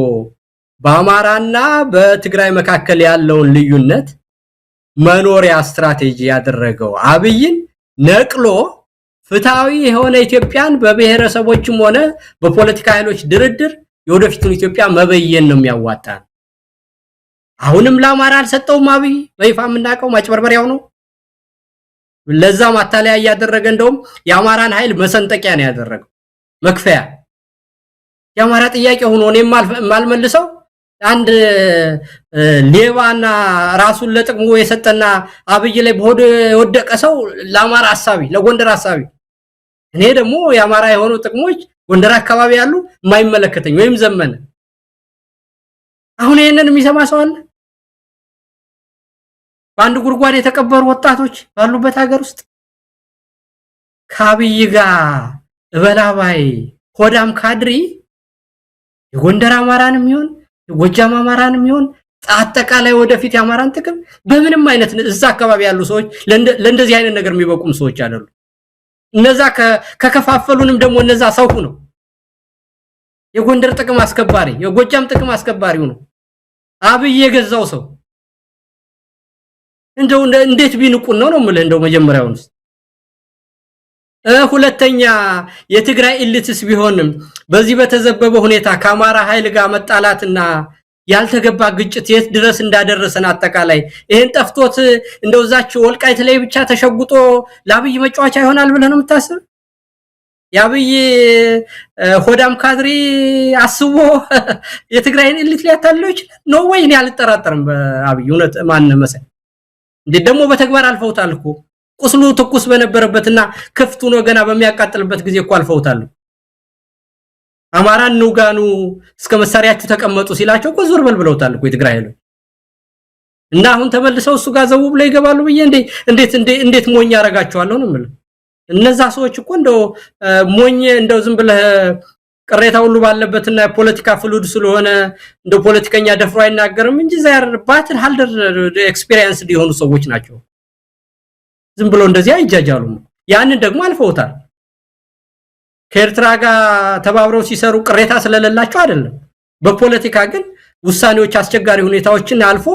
Speaker 1: በአማራና በትግራይ መካከል ያለውን ልዩነት መኖሪያ ስትራቴጂ ያደረገው አብይን ነቅሎ ፍትሃዊ የሆነ ኢትዮጵያን በብሔረሰቦችም ሆነ በፖለቲካ ኃይሎች ድርድር የወደፊቱን ኢትዮጵያ መበየን ነው የሚያዋጣ። አሁንም ለአማራ አልሰጠውም። አብይ በይፋ የምናውቀው ማጭበርበሪያው ነው። ለዛ ማታለያ ያደረገ እንደውም የአማራን ኃይል መሰንጠቂያ ነው ያደረገው፣ መክፈያ። የአማራ ጥያቄ ሆኖ እኔ ማልመልሰው አንድ ሌባና ራሱን ለጥቅሙ የሰጠና አብይ ላይ በሆድ የወደቀ ሰው ለአማራ ሐሳቢ ለጎንደር ሐሳቢ፣ እኔ ደግሞ የአማራ የሆኑ ጥቅሞች ጎንደር አካባቢ ያሉ የማይመለከተኝ ወይም ዘመነ። አሁን ይሄንን የሚሰማ ሰው አለ? በአንድ ጉርጓድ የተቀበሩ ወጣቶች ባሉበት ሀገር ውስጥ ከአብይ ጋር እበላባይ ሆዳም ካድሪ የጎንደር አማራንም ይሁን የጎጃም አማራንም ይሁን አጠቃላይ ወደፊት የአማራን ጥቅም በምንም አይነት እዛ አካባቢ ያሉ ሰዎች ለእንደዚህ አይነት ነገር የሚበቁም ሰዎች አይደሉ። እነዛ ከከፋፈሉንም ደግሞ እነዛ ሰው ነው። የጎንደር ጥቅም አስከባሪ የጎጃም ጥቅም አስከባሪው ነው አብይ የገዛው ሰው። እንደው እንዴት ቢንቁን ነው የምልህ እንደው መጀመሪያውንስ ሁለተኛ የትግራይ ኢሊትስ ቢሆንም በዚህ በተዘበበ ሁኔታ ከአማራ ኃይል ጋር መጣላትና ያልተገባ ግጭት የት ድረስ እንዳደረሰን አጠቃላይ ይሄን ጠፍቶት እንደውዛች ወልቃይት ላይ ብቻ ተሸጉጦ ለአብይ መጫወቻ ይሆናል ብለህ ነው የምታስብ? የአብይ ሆዳም ካድሪ አስቦ የትግራይን ኢሊት ሊያታለው ይችላል ነው ወይ? እኔ አልጠራጠርም በአብይ እውነት ማን መሰል እንዴ ደግሞ በተግባር አልፈውታል እኮ ቁስሉ ትኩስ በነበረበትና ክፍቱ ነው ገና በሚያቃጥልበት ጊዜ እኮ አልፈውታል። አማራን ንውጋኑ እስከ መሳሪያችሁ ተቀመጡ ሲላቸው እኮ ዞር በል ብለውታል እኮ የትግራይ ኃይሎች እና አሁን ተመልሰው እሱ ጋር ዘው ብለው ይገባሉ ብዬ እንዴት ሞኝ ያረጋቸዋለሁ ነው ማለት እነዛ ሰዎች እኮ እንደው ሞኝ እንደው ዝም ብለህ ቅሬታ ሁሉ ባለበትና ፖለቲካ ፍሉድ ስለሆነ እንደው ፖለቲከኛ ደፍሮ አይናገርም እንጂ ዛር ባትል ሃልደር ኤክስፒሪየንስ ሊሆኑ ሰዎች ናቸው። ዝም ብሎ እንደዚህ አይጃጃሉም። ያንን ደግሞ አልፈውታል። ከኤርትራ ጋር ተባብረው ሲሰሩ ቅሬታ ስለሌላቸው አይደለም። በፖለቲካ ግን ውሳኔዎች አስቸጋሪ ሁኔታዎችን አልፎ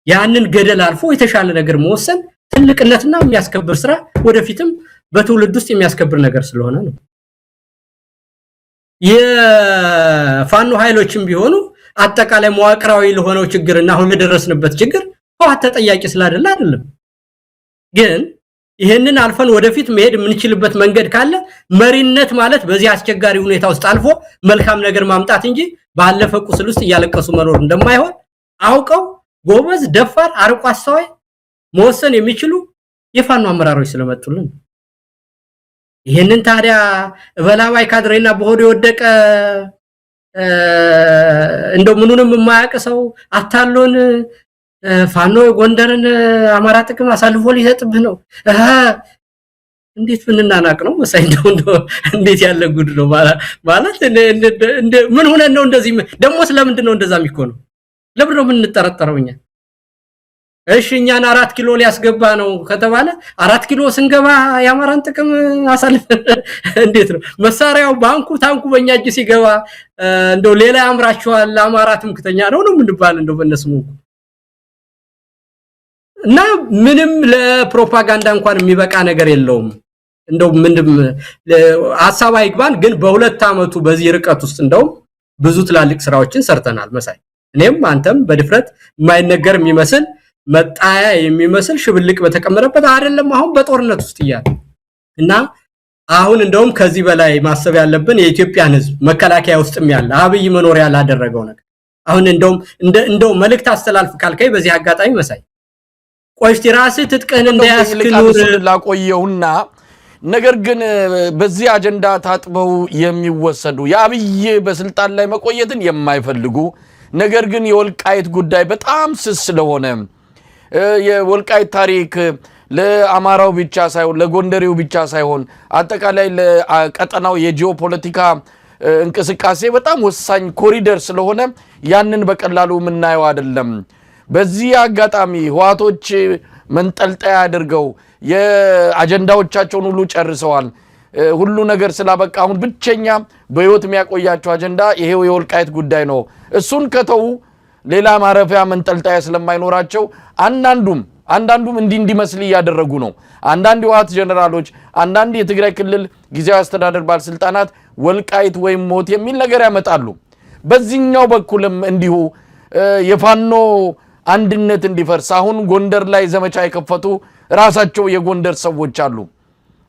Speaker 1: ያንን ገደል አልፎ የተሻለ ነገር መወሰን ትልቅነትና የሚያስከብር ስራ ወደፊትም በትውልድ ውስጥ የሚያስከብር ነገር ስለሆነ ነው። የፋኖ ኃይሎችም ቢሆኑ አጠቃላይ መዋቅራዊ ለሆነው ችግርና አሁን ለደረስንበት ችግር ህወሓት ተጠያቂ ስላደለ አይደለም። ግን ይሄንን አልፈን ወደፊት መሄድ የምንችልበት መንገድ ካለ መሪነት ማለት በዚህ አስቸጋሪ ሁኔታ ውስጥ አልፎ መልካም ነገር ማምጣት እንጂ ባለፈ ቁስል ውስጥ እያለቀሱ መኖር እንደማይሆን አውቀው ጎበዝ ደፋር አርቆ አስተዋይ መወሰን የሚችሉ የፋኖ አመራሮች ስለመጡልን ይሄንን ታዲያ በላባይ ካድሬና በሆዶ የወደቀ እንደው ምኑንም የማያውቅ ሰው አታሎን ፋኖ ጎንደርን አማራ ጥቅም አሳልፎ ሊሰጥብህ ነው እንዴት ብንናናቅ ነው መሳይ እንደው እንዴት ያለ ጉድ ነው ማለት ምን ሆነ ነው እንደዚህ ደግሞ ስለምንድን ነው እንደዛ የሚሆነው ለምን ነው የምንጠረጠረውኛ እሺ እኛን 4 ኪሎ ሊያስገባ ነው ከተባለ 4 ኪሎ ስንገባ ያማራን ጥቅም አሳልፍ እንዴት ነው መሳሪያው ባንኩ ታንኩ በእኛ እጅ ሲገባ እንደው ሌላ ያምራቸዋል አማራትም ከተኛ ነው ምንባል እንደው በእነስሙ እና ምንም ለፕሮፓጋንዳ እንኳን የሚበቃ ነገር የለውም እንደው ምንም ሐሳብ አይግባን ግን በሁለት አመቱ በዚህ ርቀት ውስጥ እንደው ብዙ ትላልቅ ስራዎችን ሰርተናል መሳይ እኔም አንተም በድፍረት የማይነገር የሚመስል መጣያ የሚመስል ሽብልቅ በተቀመረበት አይደለም አሁን በጦርነት ውስጥ ይያል እና አሁን እንደውም ከዚህ በላይ ማሰብ ያለብን የኢትዮጵያን ህዝብ መከላከያ ውስጥም ያለ አብይ መኖሪያ ላደረገው ነገር አሁን እንደው መልእክት አስተላልፍ ካልከይ በዚህ አጋጣሚ መሳይ ቆይስቲ ራስ ትጥቀን እንዳያስክኑር
Speaker 2: ላቆየውና ነገር ግን በዚህ አጀንዳ ታጥበው የሚወሰዱ የአብይ በስልጣን ላይ መቆየትን የማይፈልጉ ነገር ግን የወልቃይት ጉዳይ በጣም ስስ ስለሆነ የወልቃይት ታሪክ ለአማራው ብቻ ሳይሆን ለጎንደሬው ብቻ ሳይሆን አጠቃላይ ለቀጠናው የጂኦፖለቲካ እንቅስቃሴ በጣም ወሳኝ ኮሪደር ስለሆነ ያንን በቀላሉ ምናየው አይደለም በዚህ አጋጣሚ ህዋቶች መንጠልጣያ አድርገው የአጀንዳዎቻቸውን ሁሉ ጨርሰዋል ሁሉ ነገር ስላበቃ አሁን ብቸኛ በህይወት የሚያቆያቸው አጀንዳ ይሄው የወልቃይት ጉዳይ ነው እሱን ከተው ሌላ ማረፊያ መንጠልጣያ ስለማይኖራቸው አንዳንዱም እንዲመስል ያደረጉ ነው አንዳንድ ህዋት ጀነራሎች አንዳንድ የትግራይ ክልል ጊዜያዊ አስተዳደር ባለስልጣናት ወልቃይት ወይም ሞት የሚል ነገር ያመጣሉ በዚህኛው በኩልም እንዲሁ የፋኖ አንድነት እንዲፈርስ አሁን ጎንደር ላይ ዘመቻ የከፈቱ ራሳቸው የጎንደር ሰዎች አሉ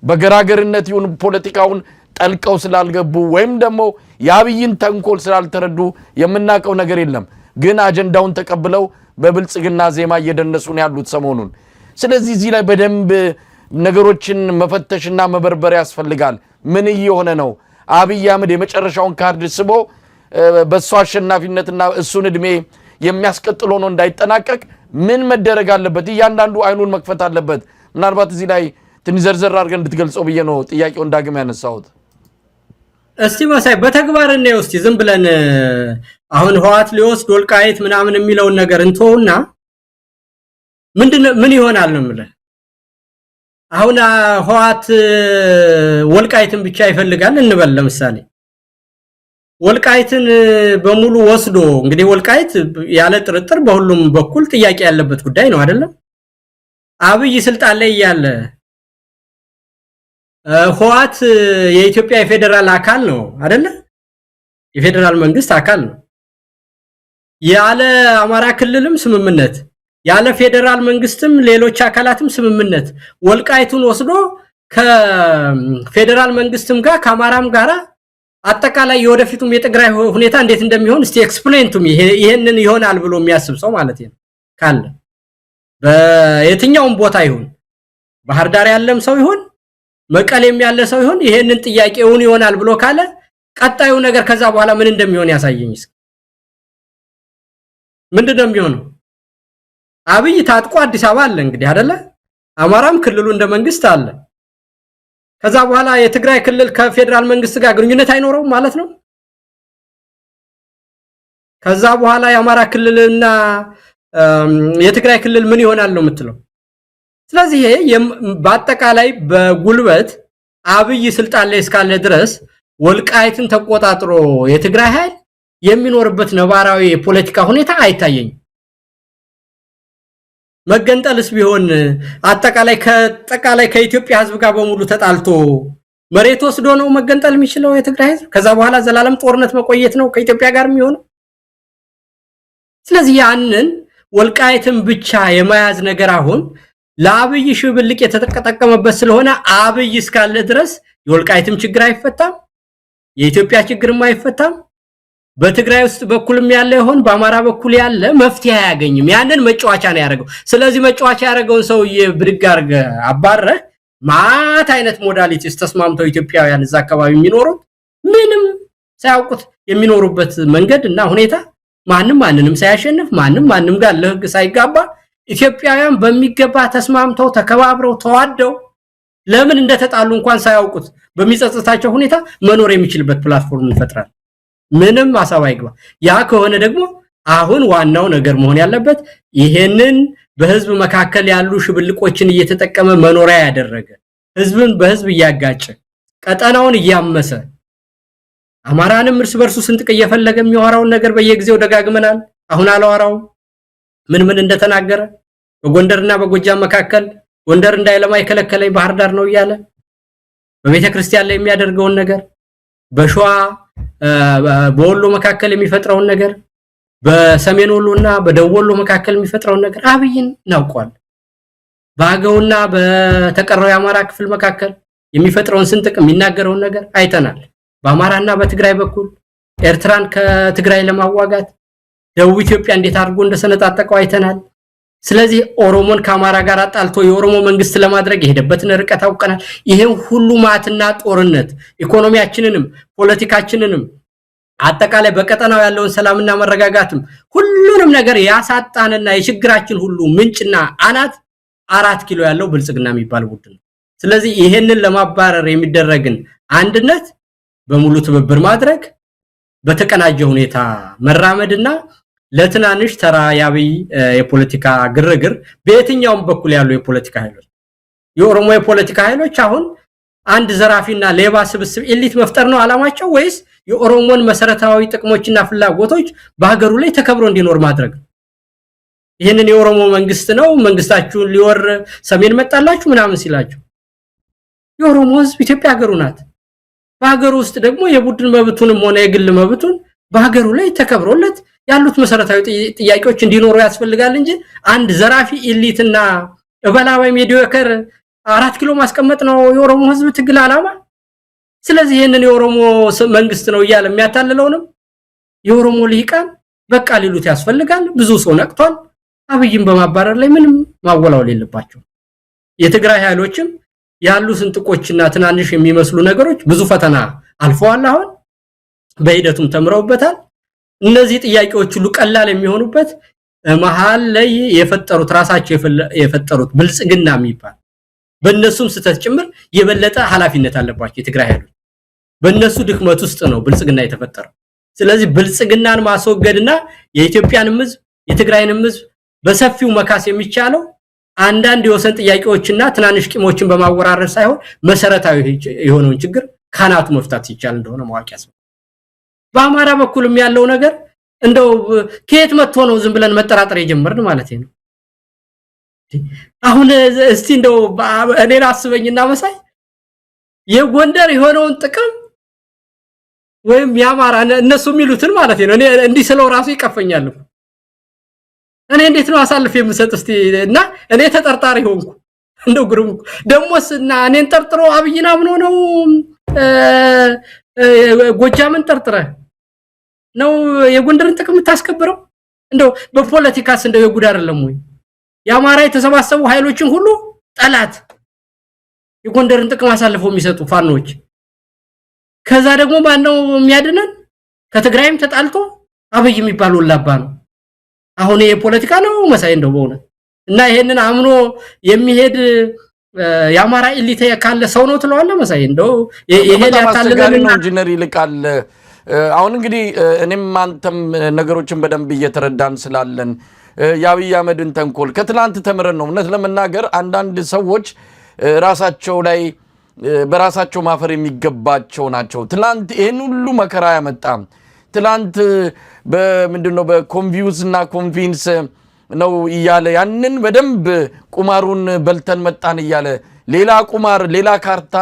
Speaker 2: በገራገርነት ይሁን ፖለቲካውን ጠልቀው ስላልገቡ ወይም ደግሞ ያብይን ተንኮል ስላልተረዱ የምናቀው ነገር የለም ግን አጀንዳውን ተቀብለው በብልጽግና ዜማ እየደነሱ ነው ያሉት ሰሞኑን ስለዚህ እዚህ ላይ በደንብ ነገሮችን መፈተሽና መበርበር ያስፈልጋል ምን እየሆነ ነው አብይ አህመድ የመጨረሻውን ካርድ ስቦ በሷ አሸናፊነትና እሱን እድሜ የሚያስቀጥል ሆኖ እንዳይጠናቀቅ ምን መደረግ አለበት እያንዳንዱ አይኑን መክፈት አለበት ምናልባት እዚህ ላይ ትንዘርዘር አድርገን እንድትገልጸው ብዬ ነው ጥያቄውን ዳግም ያነሳሁት
Speaker 1: እስቲ መሳይ በተግባር ነው እስቲ ዝም ብለን አሁን ህዋት ሊወስድ ወልቃይት ምናምን የሚለውን ነገር እንተውና ምን ይሆናል ነው ማለት አሁን ህዋት ወልቃይትን ብቻ ይፈልጋል እንበል ለምሳሌ ወልቃይትን በሙሉ ወስዶ እንግዲህ ወልቃይት ያለ ጥርጥር በሁሉም በኩል ጥያቄ ያለበት ጉዳይ ነው አይደለም አብይ ስልጣን ላይ ያለ ህዋት የኢትዮጵያ የፌደራል አካል ነው አይደለ? የፌደራል መንግስት አካል ነው። ያለ አማራ ክልልም ስምምነት ያለ ፌደራል መንግስትም ሌሎች አካላትም ስምምነት ወልቃይቱን ወስዶ ከፌደራል መንግስትም ጋር ከአማራም ጋራ አጠቃላይ የወደፊቱም የትግራይ ሁኔታ እንዴት እንደሚሆን እስቲ ኤክስፕሌን ቱ ሚ ይሄንን ይሆናል ብሎ የሚያስብ ሰው ማለት ነው ካለ በየትኛውም ቦታ ይሁን ባህር ዳር ያለም ሰው ይሁን መቀሌም ያለ ሰው ይሁን ይሄንን ጥያቄውን ይሆናል ብሎ ካለ ቀጣዩ ነገር ከዛ በኋላ ምን እንደሚሆን ያሳየኝ። ምንድነው የሚሆነው? አብይ ታጥቆ አዲስ አበባ አለ እንግዲህ አይደለ? አማራም ክልሉ እንደ መንግስት አለ። ከዛ በኋላ የትግራይ ክልል ከፌደራል መንግስት ጋር ግንኙነት አይኖረውም ማለት ነው። ከዛ በኋላ የአማራ ክልልና የትግራይ ክልል ምን ይሆናል ነው የምትለው? ስለዚህ በአጠቃላይ በጉልበት አብይ ስልጣን ላይ እስካለ ድረስ ወልቃይትን ተቆጣጥሮ የትግራይ ኃይል የሚኖርበት ነባራዊ የፖለቲካ ሁኔታ አይታየኝም። መገንጠልስ ቢሆን አጠቃላይ ከኢትዮጵያ ህዝብ ጋር በሙሉ ተጣልቶ መሬት ወስዶ ነው መገንጠል የሚችለው የትግራይ ህዝብ? ከዛ በኋላ ዘላለም ጦርነት መቆየት ነው ከኢትዮጵያ ጋር የሚሆነው? ስለዚህ ያንን ወልቃይትን ብቻ የማያዝ ነገር አሁን ለአብይ ሽብልቅ የተጠቀመበት ስለሆነ አብይ እስካለ ድረስ የወልቃይትም ችግር አይፈታም፣ የኢትዮጵያ ችግርም አይፈታም። በትግራይ ውስጥ በኩልም ያለ ይሆን በአማራ በኩል ያለ መፍትሄ አያገኝም። ያንን መጫወቻ ነው ያደረገው። ስለዚህ መጫወቻ ያደረገውን ሰውዬ ብድግ አድርገ አባረህ ማት አይነት ሞዳሊቲስ ተስማምተው ኢትዮጵያውያን እዛ አካባቢ የሚኖሩት ምንም ሳያውቁት የሚኖሩበት መንገድ እና ሁኔታ ማንንም ሳያሸንፍ ማንም ጋር ለህግ ሳይጋባ ኢትዮጵያውያን በሚገባ ተስማምተው ተከባብረው ተዋደው ለምን እንደተጣሉ እንኳን ሳያውቁት በሚጸጽታቸው ሁኔታ መኖር የሚችልበት ፕላትፎርም ይፈጥራል። ምንም ሐሳብ አይግባ። ያ ከሆነ ደግሞ አሁን ዋናው ነገር መሆን ያለበት ይሄንን በህዝብ መካከል ያሉ ሽብልቆችን እየተጠቀመ መኖሪያ ያደረገ ህዝብን በህዝብ እያጋጨ ቀጠናውን እያመሰ አማራንም እርስ በርሱ ስንጥቅ እየፈለገ የሚያወራውን ነገር በየጊዜው ደጋግመናል። አሁን አላወራው ምን እንደተናገረ በጎንደርና በጎጃም መካከል ጎንደር እንዳይለማ የከለከለኝ ባህር ዳር ነው እያለ በቤተ ክርስቲያን ላይ የሚያደርገውን ነገር በሸዋ በወሎ መካከል የሚፈጥረውን ነገር በሰሜን ወሎና በደቡብ ወሎ መካከል የሚፈጥረውን ነገር አብይን እናውቀዋል። በአገውና በተቀረው የአማራ ክፍል መካከል የሚፈጥረውን ስንጥቅ የሚናገረውን ነገር አይተናል። በአማራና በትግራይ በኩል ኤርትራን ከትግራይ ለማዋጋት ደቡብ ኢትዮጵያ እንዴት አድርጎ እንደሰነጣጠቀው አይተናል። ስለዚህ ኦሮሞን ከአማራ ጋር አጣልቶ የኦሮሞ መንግስት ለማድረግ የሄደበትን ርቀት አውቀናል። ይሄን ሁሉ ማትና ጦርነት ኢኮኖሚያችንንም ፖለቲካችንንም አጠቃላይ በቀጠናው ያለውን ሰላምና መረጋጋትም ሁሉንም ነገር ያሳጣንና የችግራችን ሁሉ ምንጭና አናት 4 ኪሎ ያለው ብልጽግና የሚባል ቡድን ነው። ስለዚህ ይሄንን ለማባረር የሚደረግን አንድነት በሙሉ ትብብር ማድረግ በተቀናጀ ሁኔታ መራመድና ለትናንሽ ተራ ያብይ የፖለቲካ ግርግር በየትኛውም በኩል ያሉ የፖለቲካ ኃይሎች የኦሮሞ የፖለቲካ ኃይሎች አሁን አንድ ዘራፊና ሌባ ስብስብ ኤሊት መፍጠር ነው አላማቸው ወይስ የኦሮሞን መሰረታዊ ጥቅሞችና ፍላጎቶች በሀገሩ ላይ ተከብሮ እንዲኖር ማድረግ? ይሄንን የኦሮሞ መንግስት ነው መንግስታችሁን ሊወር ሰሜን መጣላችሁ ምናምን ሲላችሁ የኦሮሞ ህዝብ ኢትዮጵያ ሀገሩ ናት። በሀገሩ ውስጥ ደግሞ የቡድን መብቱንም ሆነ የግል መብቱን በሀገሩ ላይ ተከብሮለት ያሉት መሰረታዊ ጥያቄዎች እንዲኖሩ ያስፈልጋል እንጂ አንድ ዘራፊ ኤሊትና እበላባይ ሜዲዮከር 4 ኪሎ ማስቀመጥ ነው የኦሮሞ ህዝብ ትግል አላማ። ስለዚህ ይሄንን የኦሮሞ መንግስት ነው እያለ የሚያታልለውንም የኦሮሞ ልሂቃን በቃ ሊሉት ያስፈልጋል። ብዙ ሰው ነቅቷል። አብይን በማባረር ላይ ምንም ማወላወል የለባቸው። የትግራይ ኃይሎችም ያሉ ስንጥቆችና ትናንሽ የሚመስሉ ነገሮች ብዙ ፈተና አልፈዋል። አሁን በሂደቱም ተምረውበታል። እነዚህ ጥያቄዎች ሁሉ ቀላል የሚሆኑበት መሃል ላይ የፈጠሩት ራሳቸው የፈጠሩት ብልጽግና የሚባል በእነሱም ስተት ጭምር የበለጠ ኃላፊነት አለባቸው የትግራይ ኃይሎች። በእነሱ ድክመት ውስጥ ነው ብልጽግና የተፈጠረው። ስለዚህ ብልጽግናን ማስወገድና የኢትዮጵያንም ህዝብ የትግራይንም ህዝብ በሰፊው መካስ የሚቻለው አንዳንድ የወሰን ጥያቄዎችና ትናንሽ ቂሞችን በማወራረድ ሳይሆን መሰረታዊ የሆነውን ችግር ካናቱ መፍታት ሲቻል እንደሆነ ማወቅ ያስፈልጋል። በአማራ በኩልም ያለው ነገር እንደው ከየት መጥቶ ነው ዝም ብለን መጠራጠር የጀመርን ማለት ነው። አሁን እስቲ እንደው እኔን አስበኝና መሳይ የጎንደር የሆነውን ጥቅም ወይም ያማራ እነሱ የሚሉትን ማለት ነው እኔ እንዲህ ስለው ራሱ ይቀፈኛል እኔ እንዴት ነው አሳልፍ የምሰጥ እስቲ እና እኔ ተጠርጣሪ ሆንኩ እንደው ግሩም ደሞስና እኔን ጠርጥሮ አብይና ምን ነው ጎጃምን ጠርጥረ ነው የጎንደርን ጥቅም ታስከብረው እንደው በፖለቲካስ እንደው የጉድ አይደለም ወይ ያማራ የተሰባሰቡ ኃይሎችን ሁሉ ጠላት የጎንደርን ጥቅም አሳልፈው የሚሰጡ ፋኖች ከዛ ደግሞ ማነው የሚያድነን ከትግራይም ተጣልቶ አብይ የሚባል ወላባ ነው አሁን የፖለቲካ ነው መሳይ እንደው በእውነት እና ይሄንን አምኖ የሚሄድ ያማራ ኢሊት ያካለ ሰው ነው ትለዋለ መሳይ እንደው ይሄ ያታለለና
Speaker 2: ኢንጂነር ይልቃል አሁን እንግዲህ እኔም አንተም ነገሮችን በደንብ እየተረዳን ስላለን የአብይ አህመድን ተንኮል ከትላንት ተምረን ነው እውነት ለመናገር አንዳንድ ሰዎች ራሳቸው ላይ በራሳቸው ማፈር የሚገባቸው ናቸው ትላንት ይሄን ሁሉ መከራ ያመጣ ትላንት በምንድነው በኮንቪውስና ኮንቪንስ ነው ይያለ ያንን በደንብ ቁማሩን በልተን መጣን ይያለ ሌላ ቁማር ሌላ ካርታ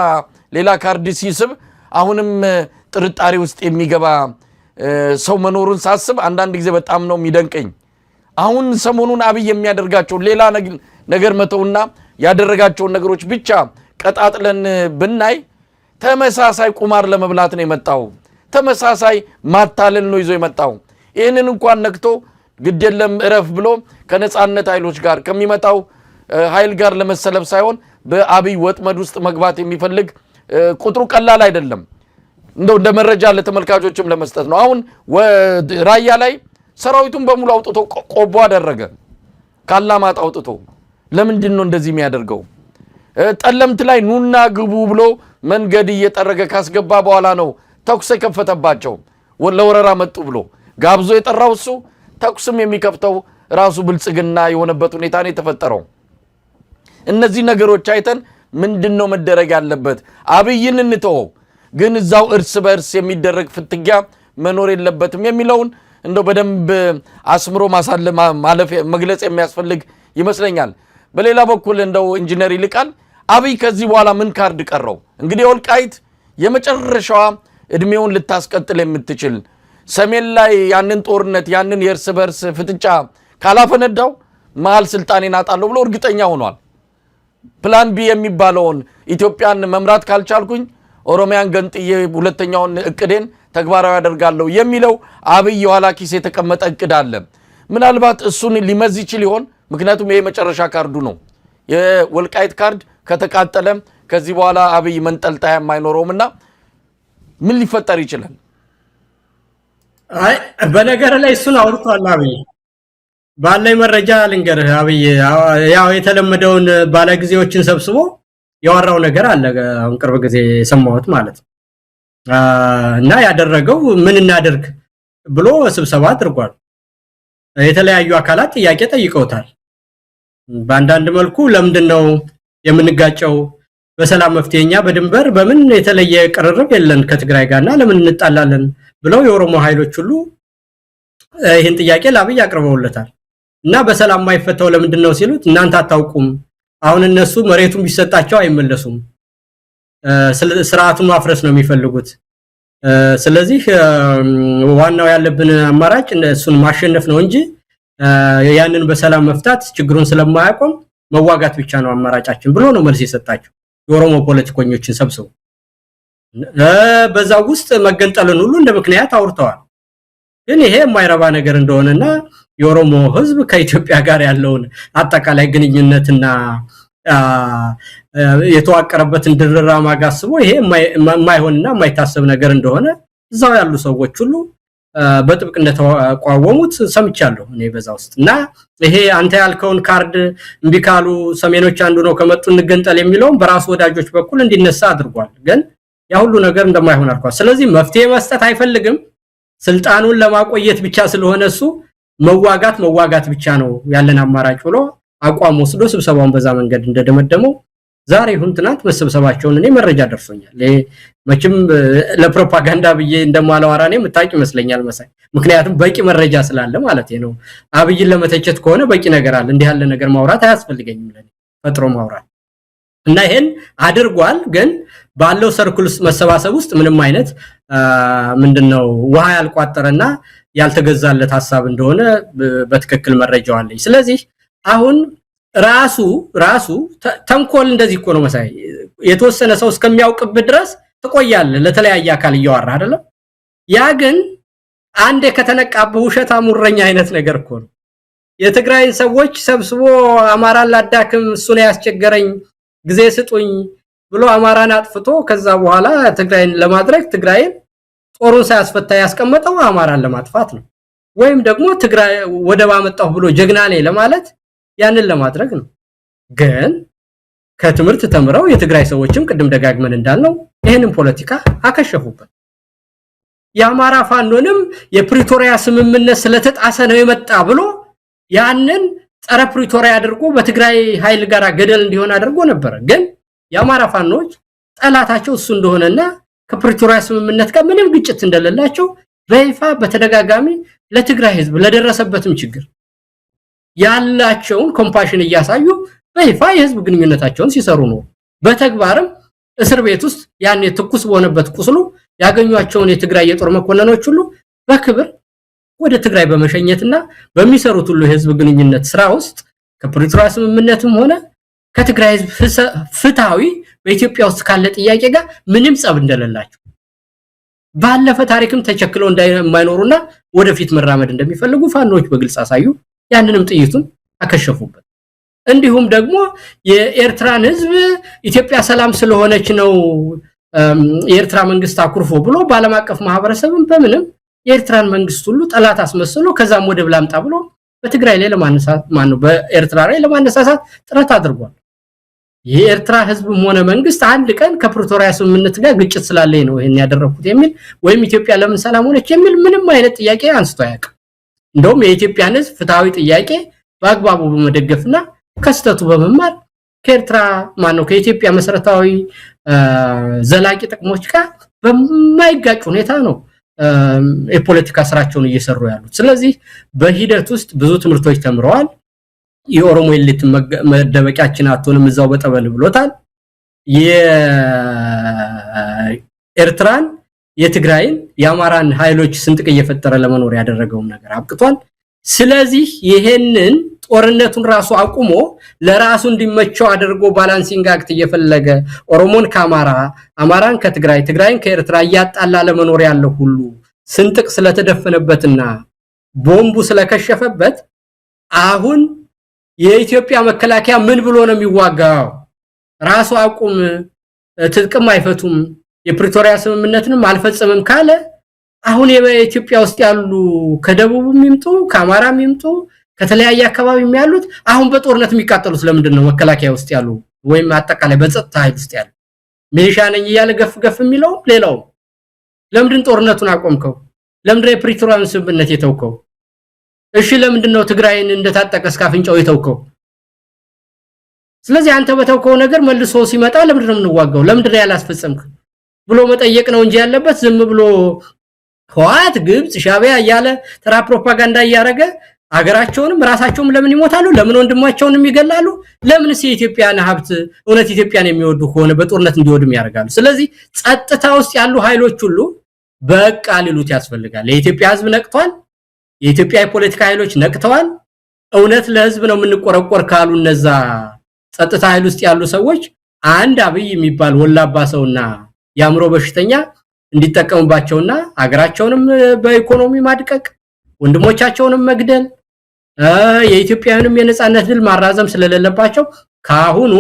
Speaker 2: ሌላ ካርድ ሲስብ አሁንም ጥርጣሬ ውስጥ የሚገባ ሰው መኖሩን ሳስብ አንዳንድ ጊዜ በጣም ነው የሚደንቀኝ አሁን ሰሞኑን አብይ የሚያደርጋቸው ሌላ ነገር መተውና ያደረጋቸውን ነገሮች ብቻ ቀጣጥለን ብናይ ተመሳሳይ ቁማር ለመብላት ነው የመጣው ተመሳሳይ ማታለል ነው ይዞ የመጣው ይሄንን እንኳን ነክቶ ግድየለም እረፍ ብሎ ከነጻነት ኃይሎች ጋር ከሚመጣው ኃይል ጋር ለመሰለፍ ሳይሆን በአብይ ወጥመድ ውስጥ መግባት የሚፈልግ ቁጥሩ ቀላል አይደለም እንደው እንደ መረጃ ለተመልካቾችም ለመስጠት ነው አሁን ራያ ላይ ሰራዊቱን በሙሉ አውጥቶ ቆቦ አደረገ ካላማት አውጥቶ ለምንድን ነው እንደዚህ የሚያደርገው ጠለምት ላይ ኑና ግቡ ብሎ መንገድ እየጠረገ ካስገባ በኋላ ነው ተኩስ የከፈተባቸው ለወረራ መጡ ብሎ ጋብዞ የጠራው እሱ ተኩስም የሚከፍተው ራሱ ብልጽግና የሆነበት ሁኔታ ነው የተፈጠረው እነዚህ ነገሮች አይተን ምንድነው መደረግ ያለበት አብይን እንተው ግን እዛው እርስ በእርስ የሚደረግ ፍትጊያ መኖር የለበትም የሚለውን እንደው በደንብ አስምሮ ማለፍ መግለጽ የሚያስፈልግ ይመስለኛል በሌላ በኩል እንደው ኢንጂነር ይልቃል አብይ ከዚህ በኋላ ምን ካርድ ቀረው እንግዲህ ወልቃይት የመጨረሻዋ እድሜውን ልታስቀጥል የምትችል ሰሜን ላይ ያንን ጦርነት ያንን የእርስ በርስ ፍጥጫ ካላፈነዳው መሃል ስልጣኔን አጣለው ብሎ እርግጠኛ ሆኗል ፕላን ቢ የሚባለውን ኢትዮጵያን መምራት ካልቻልኩኝ ኦሮሚያን ገንጥዬ ሁለተኛውን እቅዴን ተግባራዊ ያደርጋለሁ የሚለው አብይ የኋላ ኪስ የተቀመጠ እቅድ አለ ምናልባት እሱን ሊመዝ ይችል ይሆን ምክንያቱም ይሄ መጨረሻ ካርዱ ነው የወልቃይት ካርድ ከተቃጠለ ከዚህ በኋላ አብይ መንጠልጣያ የማይኖረውምና ምን ሊፈጠር ይችላል
Speaker 1: አይ በነገር ላይ እሱን አውርቷል አብይ ባለይ መረጃ ልንገርህ አብይ ያው የተለመደውን ባለጊዜዎችን ሰብስቦ ያወራው ነገር አለ አሁን ቅርብ ጊዜ ሰማሁት ማለት እና ያደረገው ምን እናደርግ ብሎ ስብሰባ አድርጓል የተለያዩ አካላት ጥያቄ ጠይቀውታል በአንዳንድ መልኩ ለምንድነው የምንጋጨው በሰላም መፍትሄኛ በድንበር በምን የተለየ ቅርርብ የለን ከትግራይ ጋርና ለምን እንጣላለን ብለው የኦሮሞ ኃይሎች ሁሉ ይሄን ጥያቄ ለአብይ አቅርበውለታል እና በሰላም ማይፈታው ለምንድነው ሲሉት እናንተ አታውቁም አሁን እነሱ መሬቱን ቢሰጣቸው አይመለሱም ስርዓቱን ማፍረስ ነው የሚፈልጉት ስለዚህ ዋናው ያለብን አማራጭ እሱን ማሸነፍ ነው እንጂ ያንን በሰላም መፍታት ችግሩን ስለማያቆም መዋጋት ብቻ ነው አማራጫችን ብሎ ነው መልስ የሰጣቸው የኦሮሞ ፖለቲከኞችን ሰብስበው በዛው ውስጥ መገንጠልን ሁሉ እንደ ምክንያት አውርተዋል ግን ይሄ የማይረባ ነገር እንደሆነና የኦሮሞ ህዝብ ከኢትዮጵያ ጋር ያለውን አጠቃላይ ግንኙነትና የተዋቀረበትን ድርራማ ጋስቦ ይሄ የማይሆንና የማይታሰብ ነገር እንደሆነ እዛው ያሉ ሰዎች ሁሉ በጥብቅ እንደተቋወሙት ሰምቻለሁ እኔ በዛው ውስጥና ይሄ አንተ ያልከውን ካርድ እንቢካሉ ሰሜኖች አንዱ ነው ከመጡ እንገንጠል የሚለው በራሱ ወዳጆች በኩል እንዲነሳ አድርጓል ግን ያ ሁሉ ነገር እንደማይሆን አርኳል ስለዚህ መፍትሄ መስጠት አይፈልግም ስልጣኑን ለማቆየት ብቻ ስለሆነ እሱ መዋጋት ብቻ ነው ያለን አማራጭ ብሎ አቋም ወስዶ ስብሰባውን በዛ መንገድ እንደደመደመው ዛሬ ሁን ትናንት መሰብሰባቸውን እኔ መረጃ ደርሶኛል መቼም ለፕሮፓጋንዳ ብዬ እንደማላወራኔ መታቂ ይመስለኛል መሳይ ምክንያቱም በቂ መረጃ ስላለ ማለት ነው አብይን ለመተቸት ከሆነ በቂ ነገር አለ እንዲህ ያለ ነገር ማውራት አያስፈልገኝም ለኔ ፈጥሮ ማውራት እና ይሄን አድርጓል። ግን ባለው ሰርክልስ መሰባሰብ ውስጥ ምንም አይነት ምንድነው ውሃ ያልቋጠረና ያልተገዛለት ሐሳብ እንደሆነ በትክክል መረጃው አለኝ። ስለዚህ አሁን ራሱ ተንኮል እንደዚህ እኮ ነው መሳይ የተወሰነ ሰው እስከሚያውቅበት ድረስ ትቆያለህ ለተለያየ አካል እያወራ አይደለም። ያ ግን አንዴ ከተነቃበው ውሸት አሙረኛ አይነት ነገር እኮ ነው። የትግራይን ሰዎች ሰብስቦ አማራን ላዳክም እሱ ነው ያስቸገረኝ ጊዜ ስጡኝ ብሎ አማራን አጥፍቶ ከዛ በኋላ ትግራይን ለማድረግ ትግራይን ጦሩን ሳያስፈታ ያስቀመጠው አማራን ለማጥፋት ነው። ወይም ደግሞ ትግራይ ወደባ መጣሁ ብሎ ጀግና ነኝ ለማለት ያንን ለማድረግ ነው። ግን ከትምህርት ተምረው የትግራይ ሰዎችም ቅድም ደጋግመን እንዳልነው ይሄንን ፖለቲካ አከሸፉበት። የአማራ ፋኖንም የፕሪቶሪያ ስምምነት ስለተጣሰ ነው የመጣ ብሎ ያንን ጸረ ፕሪቶሪያ አድርጎ በትግራይ ኃይል ጋር ገደል እንዲሆን አድርጎ ነበር። ግን የአማራ ፋኖች ጠላታቸው እሱ እንደሆነና ከፕሪቶሪያ ስምምነት ጋር ምንም ግጭት እንደሌላቸው በይፋ በተደጋጋሚ ለትግራይ ህዝብ ለደረሰበትም ችግር ያላቸውን ኮምፓሽን እያሳዩ በይፋ የህዝብ ግንኙነታቸውን ሲሰሩ ነው። በተግባርም እስር ቤት ውስጥ ያን ትኩስ በሆነበት ቁስሉ ያገኙአቸውን የትግራይ የጦር መኮንኖች ሁሉ በክብር ወደ ትግራይ በመሸኘትና በሚሰሩት ሁሉ የህዝብ ግንኙነት ስራ ውስጥ ከፕሪቶሪያ ስምምነትም ሆነ ከትግራይ ህዝብ ፍትሃዊ በኢትዮጵያ ውስጥ ካለ ጥያቄ ጋር ምንም ጸብ እንደሌላቸው ባለፈ ታሪክም ተቸክለው እንደማይኖሩና ወደፊት መራመድ እንደሚፈልጉ ፋኖች በግልጽ አሳዩ። ያንንም ጥይቱን አከሸፉበት። እንዲሁም ደግሞ የኤርትራን ህዝብ ኢትዮጵያ ሰላም ስለሆነች ነው የኤርትራ መንግስት አኩርፎ ብሎ ባለም አቀፍ ማህበረሰብም በምንም የኤርትራን መንግስት ሁሉ ጠላት አስመስሎ ከዛም ወደ ብላምጣ ብሎ በትግራይ ላይ ለማነሳሳት በኤርትራ ላይ ለማነሳሳት ጥረት አድርጓል። የኤርትራ ህዝብም ሆነ መንግስት አንድ ቀን ከፕሪቶሪያ ስምምነት ጋር ግጭት ስላለኝ ነው ይሄን ያደረኩት የሚል ወይም ኢትዮጵያ ለምን ሰላም ሆነች የሚል ምንም አይነት ጥያቄ አንስቶ አያውቅም። እንደውም የኢትዮጵያን ህዝብ ፍትሃዊ ጥያቄ በአግባቡ በመደገፍና ከስተቱ በመማር ከኤርትራ ከኢትዮጵያ መሰረታዊ ዘላቂ ጥቅሞች ጋር በማይጋጭ ሁኔታ ነው የፖለቲካ ስራቸውን እየሰሩ ያሉት። ስለዚህ በሂደት ውስጥ ብዙ ትምህርቶች ተምረዋል። የኦሮሞ ኤሊት መደበቂያችን አትሆንም እዛው በጠበል ብሎታል። የኤርትራን የትግራይን የአማራን ኃይሎች ስንጥቅ እየፈጠረ ለመኖር ያደረገው ነገር አብቅቷል። ስለዚህ ይሄንን ጦርነቱን ራሱ አቁሞ ለራሱ እንዲመቸው አድርጎ ባላንሲንግ አክት እየፈለገ ኦሮሞን ከአማራ አማራን ከትግራይ ትግራይን ከኤርትራ እያጣላ ለመኖር ያለው ሁሉ ስንጥቅ ስለተደፈነበትና ቦምቡ ስለከሸፈበት አሁን የኢትዮጵያ መከላከያ ምን ብሎ ነው የሚዋጋው? ራሱ አቁም ትጥቅም አይፈቱም የፕሪቶሪያ ስምምነትንም አልፈጸመም ካለ አሁን የኢትዮጵያ ውስጥ ያሉ ከደቡብም ይምጡ ከአማራም ይምጡ ከተለያየ አካባቢ የሚያሉት አሁን በጦርነት የሚቃጠሉት ለምንድን ነው? መከላከያ ውስጥ ያሉ ወይም አጠቃላይ በጸጥታ ኃይል ውስጥ ያሉ ሚሊሻ ነኝ እያለ ገፍ የሚለው ሌላው ለምንድን ጦርነቱን አቆምከው? ለምንድን የፕሪቶሪያን ስምምነት የተውከው? እሺ ለምንድን ነው ትግራይን እንደታጠቀ እስካፍንጫው የተውከው? ስለዚህ አንተ በተውከው ነገር መልሶ ሲመጣ ለምንድን ነው የምንዋጋው? ለምንድን ነው ያላስፈጸምክ ብሎ መጠየቅ ነው እንጂ ያለበት ዝም ብሎ ህወሓት ግብጽ ሻዕቢያ እያለ ተራ ፕሮፓጋንዳ እያረገ አገራቸውንም ራሳቸውም ለምን ይሞታሉ? ለምን ወንድማቸውንም ይገላሉ? ለምንስ የኢትዮጵያን ሀብት እውነት ኢትዮጵያን የሚወዱ ከሆነ በጦርነት እንዲወድም ያደርጋሉ? ስለዚህ ጸጥታ ውስጥ ያሉ ኃይሎች ሁሉ በቃ ሊሉት ያስፈልጋል። የኢትዮጵያ ህዝብ ነቅቷል። የኢትዮጵያ የፖለቲካ ኃይሎች ነቅተዋል። እውነት ለህዝብ ነው የምንቆረቆር ካሉ እነዛ ጸጥታ ኃይል ውስጥ ያሉ ሰዎች አንድ አብይ የሚባል ወላባ ሰውና ያምሮ በሽተኛ እንዲጠቀሙባቸውና አገራቸውንም በኢኮኖሚ ማድቀቅ ወንድሞቻቸውንም መግደል የኢትዮጵያውያንም የነጻነት ድል ማራዘም ስለሌለባቸው ካሁኑ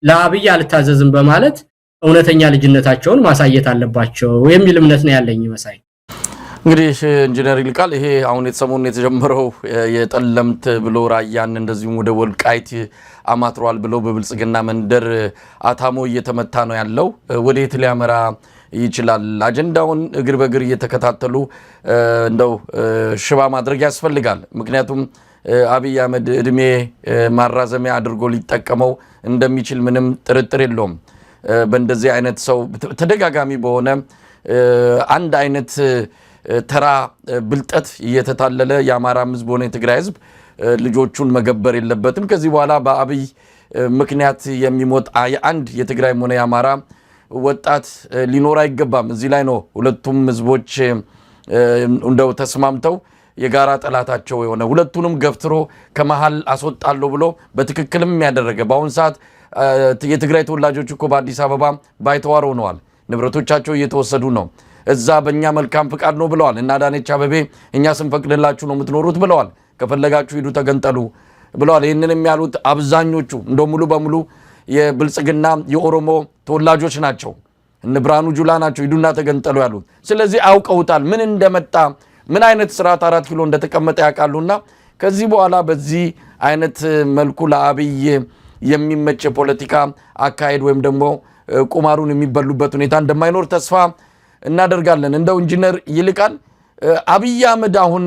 Speaker 1: ለአብይ አልታዘዝም በማለት እውነተኛ ልጅነታቸውን ማሳየት አለባቸው የሚል እምነት ነው ያለኝ መሳይ።
Speaker 2: እንግዲህ ኢንጂነር ይልቃል ይሄ አሁን የተሰሞኑን የተጀመረው የጠለምት ብሎ ራያን እንደዚሁም ወደ ወልቃይት አማትሯል ብሎ በብልጽግና መንደር አታሞ እየተመታ ነው ያለው። ወዴት ሊያመራ ይችላል? አጀንዳውን እግር በእግር እየተከታተሉ እንደው ሽባ ማድረግ ያስፈልጋል። ምክንያቱም አብይ አህመድ እድሜ ማራዘሚያ አድርጎ ሊጠቀመው እንደሚችል ምንም ጥርጥር የለውም። በእንደዚህ አይነት ሰው ተደጋጋሚ በሆነ አንድ አይነት ተራ ብልጠት እየተታለለ የአማራ ህዝብ ሆነ የትግራይ ህዝብ ልጆቹን መገበር የለበትም። ከዚህ በኋላ በአብይ ምክንያት የሚሞት አንድ የትግራይም ሆነ የአማራ ወጣት ሊኖር አይገባም። እዚህ ላይ ነው ሁለቱም ህዝቦች እንደው ተስማምተው የጋራ ጠላታቸው የሆነ ሁለቱንም ገፍትሮ ከመሃል አስወጣለሁ ብሎ በትክክልም ያደረገ በአሁን ሰዓት የትግራይ ተወላጆች እኮ በአዲስ አበባ ባይተዋር ሆነዋል። ንብረቶቻቸው እየተወሰዱ ነው። እዛ በእኛ መልካም ፍቃድ ነው ብለዋል እና አዳነች አቤቤ እኛ ስንፈቅድላችሁ ነው የምትኖሩት ብለዋል። ከፈለጋችሁ ሂዱ ተገንጠሉ ብለዋል። ይህንንም ያሉት አብዛኞቹ እንደ ሙሉ በሙሉ የብልጽግና የኦሮሞ ተወላጆች ናቸው። እነ ብርሃኑ ጁላ ናቸው ሂዱና ተገንጠሉ ያሉት። ስለዚህ አውቀውታል ምን እንደመጣ ምን አይነት ስርዓት 4 ኪሎ እንደተቀመጠ ያውቃሉና ከዚህ በኋላ በዚህ አይነት መልኩ ለአብይ የሚመች ፖለቲካ አካሄድ ወይም ደግሞ ቁማሩን የሚበሉበት ሁኔታ እንደማይኖር ተስፋ እናደርጋለን። እንደው ኢንጂነር ይልቃል አብይ አህመድ አሁን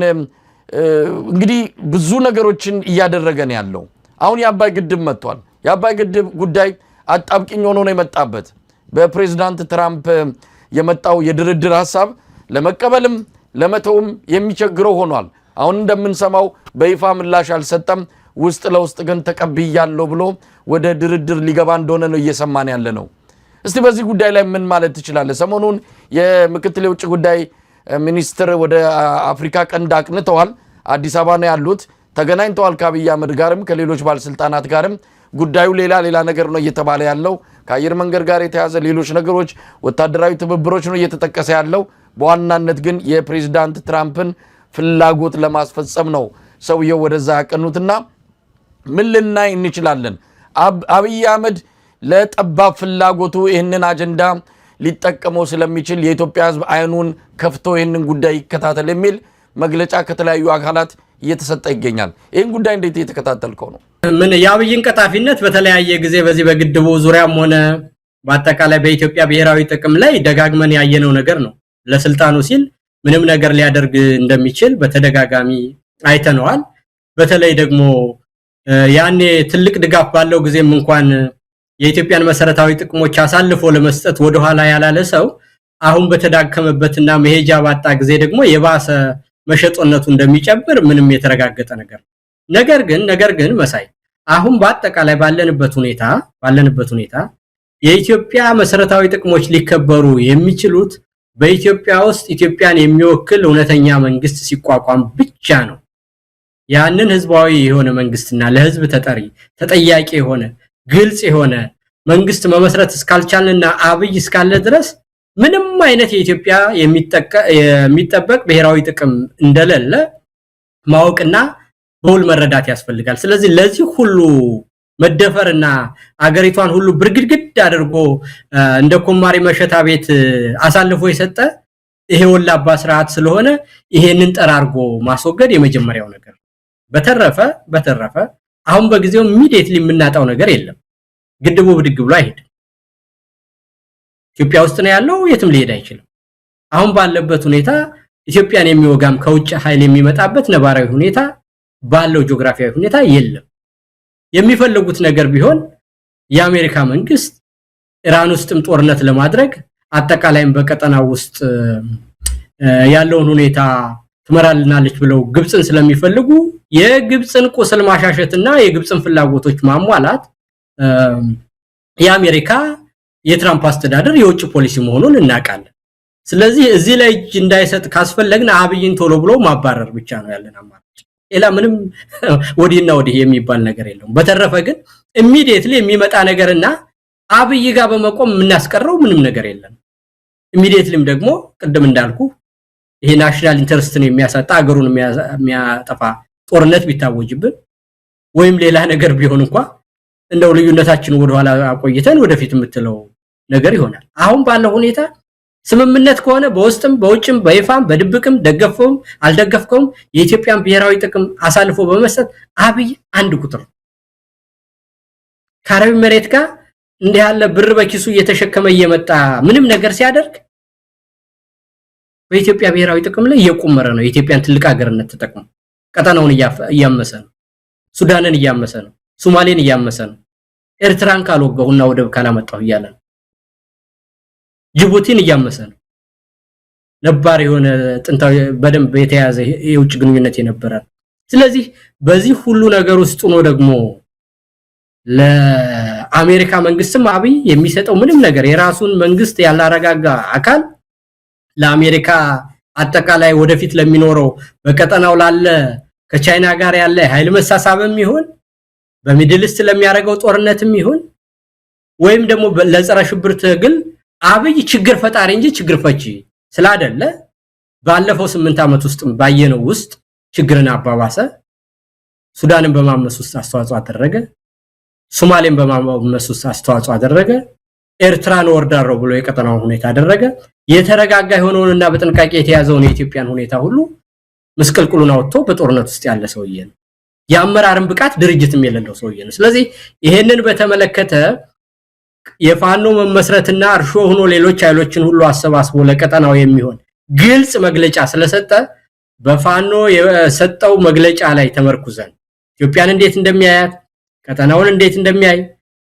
Speaker 2: እንግዲህ ብዙ ነገሮችን እያደረገ ነው ያለው። አሁን የአባይ ግድብ መጥቷል። የአባይ ግድብ ጉዳይ አጣብቂኝ ሆኖ ነው የመጣበት። በፕሬዝዳንት ትራምፕ የመጣው የድርድር ሐሳብ ለመቀበልም ለመተውም የሚቸግረው ሆኗል። አሁን እንደምንሰማው በይፋ ምላሽ አልሰጠም። ውስጥ ለውስጥ ግን ተቀብያለሁ ብሎ ወደ ድርድር ሊገባ እንደሆነ ነው እየሰማን ያለ ነው። እስቲ በዚህ ጉዳይ ላይ ምን ማለት ትችላለህ? ሰሞኑን የምክትል የውጭ ጉዳይ ሚኒስትር ወደ አፍሪካ ቀንድ አቅንተዋል። አዲስ አበባ ነው ያሉት። ተገናኝተዋል ከአብይ አህመድ ጋርም ከሌሎች ባለስልጣናት ጋርም። ጉዳዩ ሌላ ነገር ነው እየተባለ ያለው። ከአየር መንገድ ጋር የተያዘ ሌሎች ነገሮች፣ ወታደራዊ ትብብሮች ነው እየተጠቀሰ ያለው። በዋናነት ግን የፕሬዝዳንት ትራምፕን ፍላጎት ለማስፈጸም ነው ሰውየው ወደዛ ያቀኑትና ምን ልናይ እንችላለን? አብይ አህመድ ለጠባብ ፍላጎቱ ይህንን አጀንዳ ሊጠቀመው ስለሚችል የኢትዮጵያ ሕዝብ አይኑን ከፍቶ ይህንን ጉዳይ ይከታተል የሚል መግለጫ ከተለያዩ አካላት እየተሰጠ ይገኛል። ይህን ጉዳይ እንዴት እየተከታተልከው ነው?
Speaker 1: ምን የአብይን ቀጣፊነት በተለያየ ጊዜ በዚህ በግድቡ ዙሪያም ሆነ በአጠቃላይ በኢትዮጵያ ብሔራዊ ጥቅም ላይ ደጋግመን ያየነው ነገር ነው። ለስልጣኑ ሲል ምንም ነገር ሊያደርግ እንደሚችል በተደጋጋሚ አይተነዋል። በተለይ ደግሞ ያኔ ትልቅ ድጋፍ ባለው ጊዜም እንኳን የኢትዮጵያን መሰረታዊ ጥቅሞች አሳልፎ ለመስጠት ወደ ኋላ ያላለ ሰው አሁን በተዳከመበትና መሄጃ ባጣ ጊዜ ደግሞ የባሰ መሸጦነቱ እንደሚጨብር ምንም የተረጋገጠ ነገር ነው። ነገር ግን መሳይ አሁን በአጠቃላይ ባለንበት ሁኔታ የኢትዮጵያ መሰረታዊ ጥቅሞች ሊከበሩ የሚችሉት በኢትዮጵያ ውስጥ ኢትዮጵያን የሚወክል እውነተኛ መንግስት ሲቋቋም ብቻ ነው። ያንን ህዝባዊ የሆነ መንግስትና ለህዝብ ተጠያቂ የሆነ ግልጽ የሆነ መንግስት መመስረት እስካልቻለና አብይ እስካለ ድረስ ምንም አይነት የኢትዮጵያ የሚጠበቅ ብሔራዊ ጥቅም እንደሌለ ማወቅና በሁሉ መረዳት ያስፈልጋል። ስለዚህ ለዚህ ሁሉ መደፈርና አገሪቷን ሁሉ ብርግድግድ አድርጎ እንደ ኮማሪ መሸታ ቤት አሳልፎ የሰጠ ይሄ ወላባ ስርዓት ስለሆነ ይሄንን ጠራርጎ ማስወገድ የመጀመሪያው ነገር። በተረፈ አሁን በጊዜው ኢሚዲየትሊ የምናጣው ነገር የለም። ግድቡ ብድግ ብሎ አይሄድም። ኢትዮጵያ ውስጥ ነው ያለው፣ የትም ሊሄድ አይችልም። አሁን ባለበት ሁኔታ ኢትዮጵያን የሚወጋም ከውጭ ኃይል የሚመጣበት ነባራዊ ሁኔታ ባለው ጂኦግራፊያዊ ሁኔታ የለም። የሚፈልጉት ነገር ቢሆን የአሜሪካ መንግስት ኢራን ውስጥም ጦርነት ለማድረግ አጠቃላይም በቀጠናው ውስጥ ያለውን ሁኔታ ትመራልናለች ብለው ግብጽን ስለሚፈልጉ የግብጽን ቁስል ማሻሸትና የግብጽን ፍላጎቶች ማሟላት የአሜሪካ የትራምፕ አስተዳደር የውጭ ፖሊሲ መሆኑን እናውቃለን። ስለዚህ እዚህ ላይ እንዳይሰጥ ካስፈለግን አብይን ቶሎ ብሎ ማባረር ብቻ ነው ያለን አማራጭ። ሌላ ምንም ወዲህና ወዲህ የሚባል ነገር የለውም። በተረፈ ግን ኢሚዲየትሊ የሚመጣ ነገርና አብይ ጋር በመቆም የምናስቀረው ምንም ነገር የለም። ኢሚዲየትሊም ደግሞ ቅድም እንዳልኩ ይሄ ናሽናል ኢንተረስትን የሚያሳጣ አገሩን የሚያጠፋ ጦርነት ቢታወጅብን ወይም ሌላ ነገር ቢሆን እንኳን እንደው ልዩነታችን ወደ ኋላ አቆይተን ወደፊት የምትለው ነገር ይሆናል። አሁን ባለው ሁኔታ ስምምነት ከሆነ በውስጥም በውጭም በይፋም በድብቅም ደገፈውም አልደገፍከውም የኢትዮጵያን ብሔራዊ ጥቅም አሳልፎ በመስጠት አብይ አንድ ቁጥር ካራዊ መሬት ጋር እንዲህ ያለ ብር በኪሱ እየተሸከመ እየመጣ ምንም ነገር ሲያደርግ በኢትዮጵያ ብሔራዊ ጥቅም ላይ እየቆመረ ነው። የኢትዮጵያን ትልቅ ሀገርነት ተጠቅሞ ቀጠናውን እያመሰ ነው። ሱዳንን እያመሰ ነው። ሶማሌን እያመሰ ነው። ኤርትራን ካልወገሁና ወደብ ካላመጣሁ እያለ ነው። ጅቡቲን እያመሰ ነው። ነባር የሆነ ጥንታዊ በደንብ የተያዘ የውጭ ግንኙነት የነበረ። ስለዚህ በዚህ ሁሉ ነገር ውስጥ ነው ደግሞ ለአሜሪካ መንግስትም አብይ የሚሰጠው ምንም ነገር የራሱን መንግስት ያላረጋጋ አካል ለአሜሪካ አጠቃላይ ወደፊት ለሚኖረው በቀጠናው ላለ ከቻይና ጋር ያለ ኃይል መሳሳብም ይሁን በሚድልስት ለሚያረጋው ጦርነትም ይሁን ወይም ደግሞ ለጸረ ሽብር ትግል አብይ ችግር ፈጣሪ እንጂ ችግር ፈቺ ስላደለ ባለፈው 8 ዓመት ውስጥ ባየነው ውስጥ ችግርን አባባሰ ሱዳንን በማመስ ውስጥ አስተዋጽኦ አደረገ ሶማሌን በማመስ ውስጥ አስተዋጽኦ አደረገ ኤርትራን ወርዳረው ብሎ የቀጠናው ሁኔታ አደረገ የተረጋጋ የሆነውንና በጥንቃቄ የተያዘውን የኢትዮጵያን ሁኔታ ሁሉ መስቀልቁሉን አውጥቶ በጦርነት ውስጥ ያለ ሰውዬ ነው ያመራርን ብቃት ድርጅትም የሌለው ሰውዬ ነው ስለዚህ ይሄንን በተመለከተ የፋኖ መመስረትና አርሾ ሆኖ ሌሎች ኃይሎችን ሁሉ አሰባስቦ ለቀጠናው የሚሆን ግልጽ መግለጫ ስለሰጠ በፋኖ የሰጠው መግለጫ ላይ ተመርኩዘን ኢትዮጵያን እንዴት እንደሚያያት ቀጠናውን እንዴት እንደሚያይ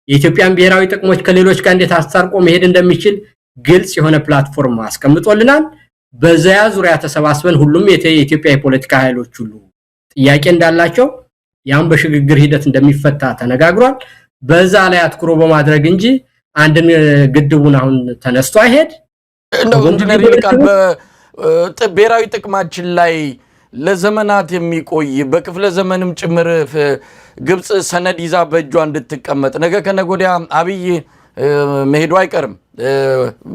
Speaker 1: የኢትዮጵያን ብሔራዊ ጥቅሞች ከሌሎች ጋር እንዴት አስታርቆ መሄድ እንደሚችል ግልጽ የሆነ ፕላትፎርም አስቀምጦልናል በዚያ ዙሪያ ተሰባስበን ሁሉም የኢትዮጵያ የፖለቲካ ኃይሎች ሁሉ ጥያቄ እንዳላቸው ያም በሽግግር ሂደት እንደሚፈታ ተነጋግሯል በዛ ላይ አትኩሮ በማድረግ እንጂ አንድን ግድቡን አሁን ተነስቶ አይሄድ
Speaker 2: እንደው ኢንጂነር ይልቃል በብሔራዊ ጥቅማችን ላይ ለዘመናት የሚቆይ በክፍለ ዘመንም ጭምር ግብጽ ሰነድ ይዛ በእጇ እንድትቀመጥ ነገ ከነጎዲያ አብይ መሄዱ አይቀርም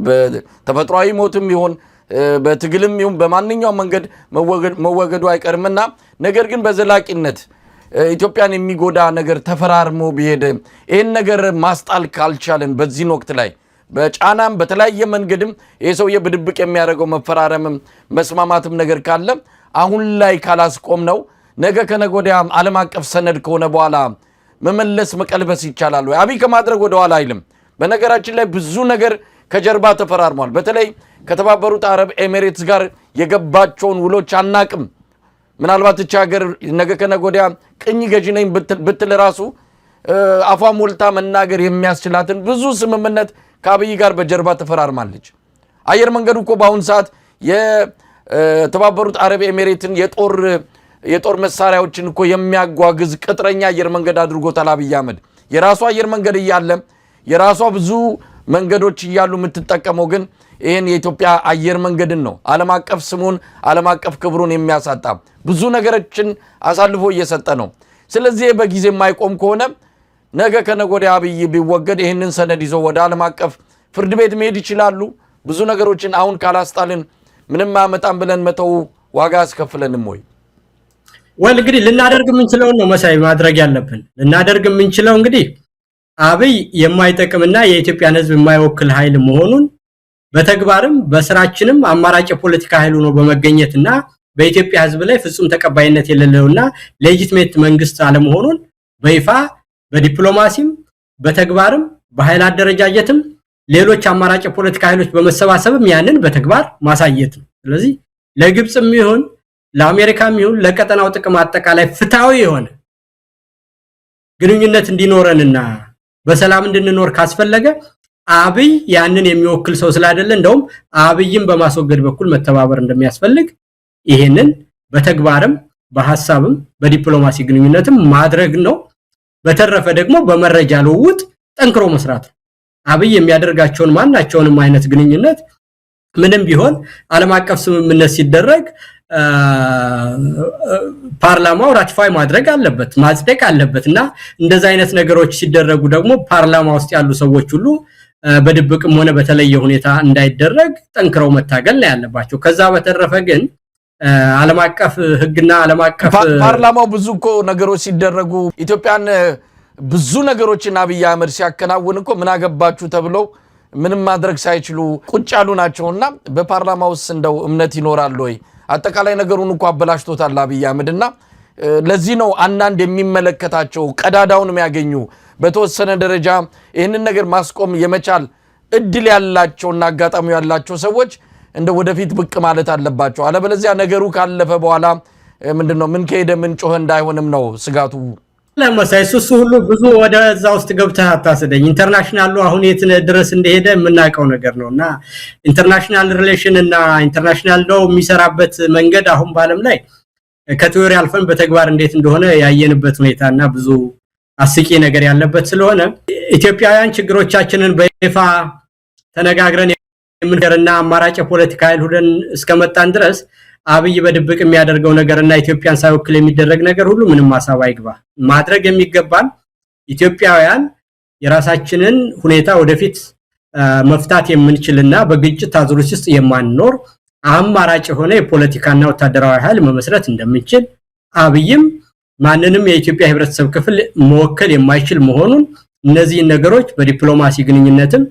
Speaker 2: በተፈጥሯዊ ሞትም ይሆን በትግልም ይሁን በማንኛውም መንገድ መወገዱ አይቀርምና ነገር ግን በዘላቂነት ኢትዮጵያን የሚጎዳ ነገር ተፈራርሞ ቢሄድ ይሄን ነገር ማስጣል ካልቻለን በዚህ ወቅት ላይ በጫናም በተለያየ መንገድም የሰውየ በድብቅ የሚያደርገው መፈራረምም መስማማትም ነገር ካለ አሁን ላይ ካላስቆም ነው ነገ ከነጎዲያ ዓለም አቀፍ ሰነድ ከሆነ በኋላ መመለስ መቀልበስ ይቻላል ወይ አብይ ከማድረግ ወደ ኋላ አይልም በነገራችን ላይ ብዙ ነገር ከጀርባ ተፈራርሟል በተለይ ከተባበሩት አረብ ኤሚሬትስ ጋር የገባቸውን ውሎች አናቅም ምናልባት እቺ ሀገር ነገ ከነጎዲያ ቅኝ ገዢ ነኝ ብትል ራሱ አፏ ሞልታ መናገር የሚያስችላትን ብዙ ስምምነት ከአብይ ጋር በጀርባ ተፈራርማለች አየር መንገዱ እኮ በአሁን ሰዓት የተባበሩት አረብ ኤሚሬትን የጦር መሳሪያዎችን እኮ የሚያጓጉዝ ቅጥረኛ አየር መንገድ አድርጎታል አብይ አህመድ የራሱ አየር መንገድ እያለ የራሷ ብዙ መንገዶች እያሉ የምትጠቀመው ግን ይሄን የኢትዮጵያ አየር መንገድን ነው ዓለም አቀፍ ስሙን ዓለም አቀፍ ክብሩን የሚያሳጣ ብዙ ነገሮችን አሳልፎ እየሰጠ ነው ስለዚህ በጊዜ የማይቆም ከሆነ ነገ ከነጎዲያ አብይ ቢወገድ ይሄንን ሰነድ ይዞ ወደ ዓለም አቀፍ ፍርድ ቤት መሄድ ይችላሉ ብዙ ነገሮችን አሁን ካላስጣልን ምንም ማመጣም ብለን መተው ዋጋ ያስከፍለንም ወይ
Speaker 1: ወል እንግዲህ ልናደርግ የምንችለው ነው መሳይ ማድረግ ያለብን ልናደርግ የምንችለው እንግዲህ አብይ የማይጠቅምና የኢትዮጵያን ህዝብ የማይወክል ኃይል መሆኑን በተግባርም በስራችንም አማራጭ ፖለቲካ ኃይል ሆኖ በመገኘትና በኢትዮጵያ ህዝብ ላይ ፍጹም ተቀባይነት የሌለውና ሌጂቲሜት መንግስት አለመሆኑን በይፋ በዲፕሎማሲም በተግባርም በኃይል አደረጃጀትም ሌሎች አማራጭ ፖለቲካ ኃይሎች በመሰባሰብም ያንን በተግባር ማሳየት ነው ስለዚህ ለግብጽም ይሁን ለአሜሪካም ይሁን ለቀጠናው ጥቅም አጠቃላይ ፍታዊ የሆነ ግንኙነት እንዲኖረንና በሰላም እንድንኖር ካስፈለገ አብይ ያንን የሚወክል ሰው ስላደለ እንደውም አብይን በማስወገድ በኩል መተባበር እንደሚያስፈልግ ይሄንን በተግባርም በሐሳብም በዲፕሎማሲ ግንኙነትም ማድረግ ነው በተረፈ ደግሞ በመረጃ ልውውጥ ጠንክሮ መስራት አብይ የሚያደርጋቸውን ማናቸውንም አይነት ግንኙነት ምንም ቢሆን ዓለም አቀፍ ስምምነት ሲደረግ ፓርላማው ራቲፋይ ማድረግ አለበት ማጽደቅ አለበትና እንደዛ አይነት ነገሮች ሲደረጉ ደግሞ ፓርላማ ውስጥ ያሉ ሰዎች ሁሉ በድብቅም ሆነ በተለየ ሁኔታ እንዳይደረግ ጠንክረው መታገል ነው ያለባቸው ከዛ በተረፈ ግን ዓለም አቀፍ ህግና ዓለም አቀፍ
Speaker 2: ፓርላማው ብዙ እኮ ነገሮች ሲደረጉ ኢትዮጵያን ብዙ ነገሮችን አብይ አህመድ ሲያከናውን እኮ ምን አገባችሁ ተብሎ ምንም ማድረግ ሳይችሉ ቁጭ ያሉ ናቸውና በፓርላማው ውስጥ እንደው እምነት ይኖራል ወይ አጠቃላይ ነገሩን እኮ አበላሽቶታል አብይ አህመድና ለዚህ ነው አንዳንድ የሚመለከታቸው ቀዳዳውን የሚያገኙ በተወሰነ ደረጃ ይሄንን ነገር ማስቆም የመቻል እድል ያላቸውና አጋጣሚ ያላቸው ሰዎች እንደ ወደፊት ብቅ ማለት አለባቸው አለበለዚያ ነገሩ ካለፈ በኋላ ምንድነው ምን ከሄደ ምን ጮህ እንዳይሆንም ነው ስጋቱ
Speaker 1: ለማሳይሱ ሁሉ ብዙ ወደዛ ውስጥ ገብተህ አታስደኝ ኢንተርናሽናሉ አሁን የት ድረስ እንደሄደ የምናውቀው ነገር ነውና ኢንተርናሽናል ሪሌሽን እና ኢንተርናሽናል ነው የሚሰራበት መንገድ አሁን በአለም ላይ ከቲዮሪ አልፈን በተግባር እንዴት እንደሆነ ያየንበት ሁኔታና ብዙ አስቂ ነገር ያለበት ስለሆነ ኢትዮጵያውያን ችግሮቻችንን በይፋ ተነጋግረን የምንገርና አማራጭ ፖለቲካ ኃይል ሁሉን እስከመጣን ድረስ አብይ በድብቅ የሚያደርገው ነገርና ኢትዮጵያን ሳይወክል የሚደረግ ነገር ሁሉ ምንም ማሳብ አይግባ። ማድረግ የሚገባን ኢትዮጵያውያን የራሳችንን ሁኔታ ወደፊት መፍታት የምንችልና በግጭት አዙሪት ውስጥ የማንኖር አማራጭ የሆነ የፖለቲካና ወታደራዊ ኃይል መመስረት እንደምንችል አብይም ማንንም የኢትዮጵያ ህብረተሰብ ክፍል መወከል የማይችል መሆኑን እነዚህ ነገሮች በዲፕሎማሲ ግንኙነትም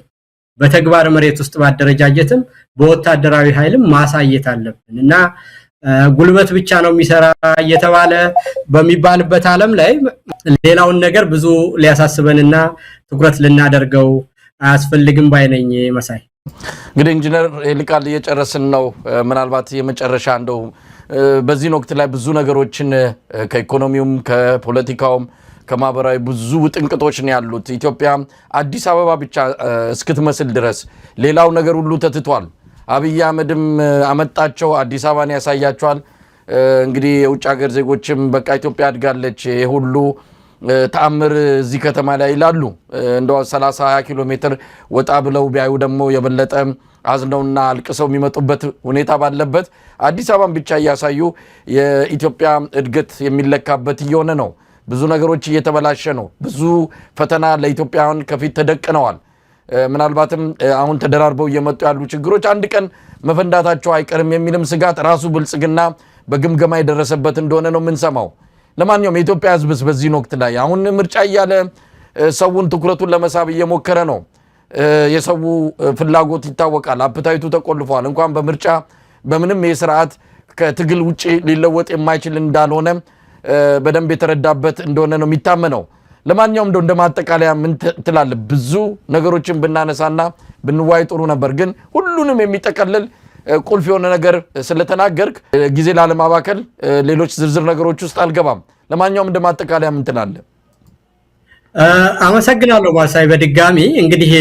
Speaker 1: በተግባር መሬት ውስጥ ባደረጃጀትም በወታደራዊ ኃይልም ማሳየት አለብን እና ጉልበት ብቻ ነው የሚሰራ እየተባለ በሚባልበት ዓለም ላይ ሌላውን ነገር ብዙ ሊያሳስበንና ትኩረት ልናደርገው አያስፈልግም ባይነኝ መሳይ።
Speaker 2: እንግዲህ ኢንጂነር ይልቃል እየጨረስን ነው። ምናልባት የመጨረሻ እንደው በዚህ ወቅት ላይ ብዙ ነገሮችን ከኢኮኖሚውም ከፖለቲካውም ከማህበራዊ ብዙ ጥንቅጦች ነው ያሉት። ኢትዮጵያ አዲስ አበባ ብቻ እስክትመስል ድረስ ሌላው ነገር ሁሉ ተትቷል። አብይ አህመድም አመጣቸው አዲስ አበባን ያሳያቸዋል። እንግዲህ የውጭ ሀገር ዜጎችም በቃ ኢትዮጵያ አድጋለች ሁሉ ተአምር እዚህ ከተማ ላይ ይላሉ። እንደው 30-20 ኪሎ ሜትር ወጣ ብለው ቢያዩ ደግሞ የበለጠ አዝነውና አልቅሰው የሚመጡበት ሁኔታ ባለበት አዲስ አበባን ብቻ እያሳዩ የኢትዮጵያ እድገት የሚለካበት እየሆነ ነው። ብዙ ነገሮች እየተበላሸ ነው። ብዙ ፈተና ለኢትዮጵያውያን ከፊት ተደቅነዋል። ምናልባትም አሁን ተደራርበው እየመጡ ያሉ ችግሮች አንድ ቀን መፈንዳታቸው አይቀርም የሚልም ስጋት ራሱ ብልጽግና በግምገማ የደረሰበት እንደሆነ ነው የምንሰማው። ለማንኛውም የኢትዮጵያ ሕዝብስ በዚህ ወቅት ላይ አሁን ምርጫ እያለ ሰውን ትኩረቱን ለመሳብ እየሞከረ ነው። የሰው ፍላጎት ይታወቃል። አፕታይቱ ተቆልፏል። እንኳን በምርጫ በምንም የሥርዓት ከትግል ውጪ ሊለወጥ የማይችል እንዳልሆነ በደንብ የተረዳበት እንደሆነ ነው የሚታመነው። ለማንኛውም እንደማጠቃለያ ምን ትላለህ? ብዙ ነገሮችን ብናነሳና ብንዋይ ጥሩ ነበር፣ ግን ሁሉንም የሚጠቀልል ቁልፍ የሆነ ነገር ስለተናገርክ ጊዜ ላለማባከል ሌሎች ዝርዝር ነገሮች ውስጥ አልገባም። ለማንኛውም እንደማጠቃለያ ምን ትላለህ?
Speaker 1: አመሰግናለሁ ማሳይ። በድጋሚ እንግዲህ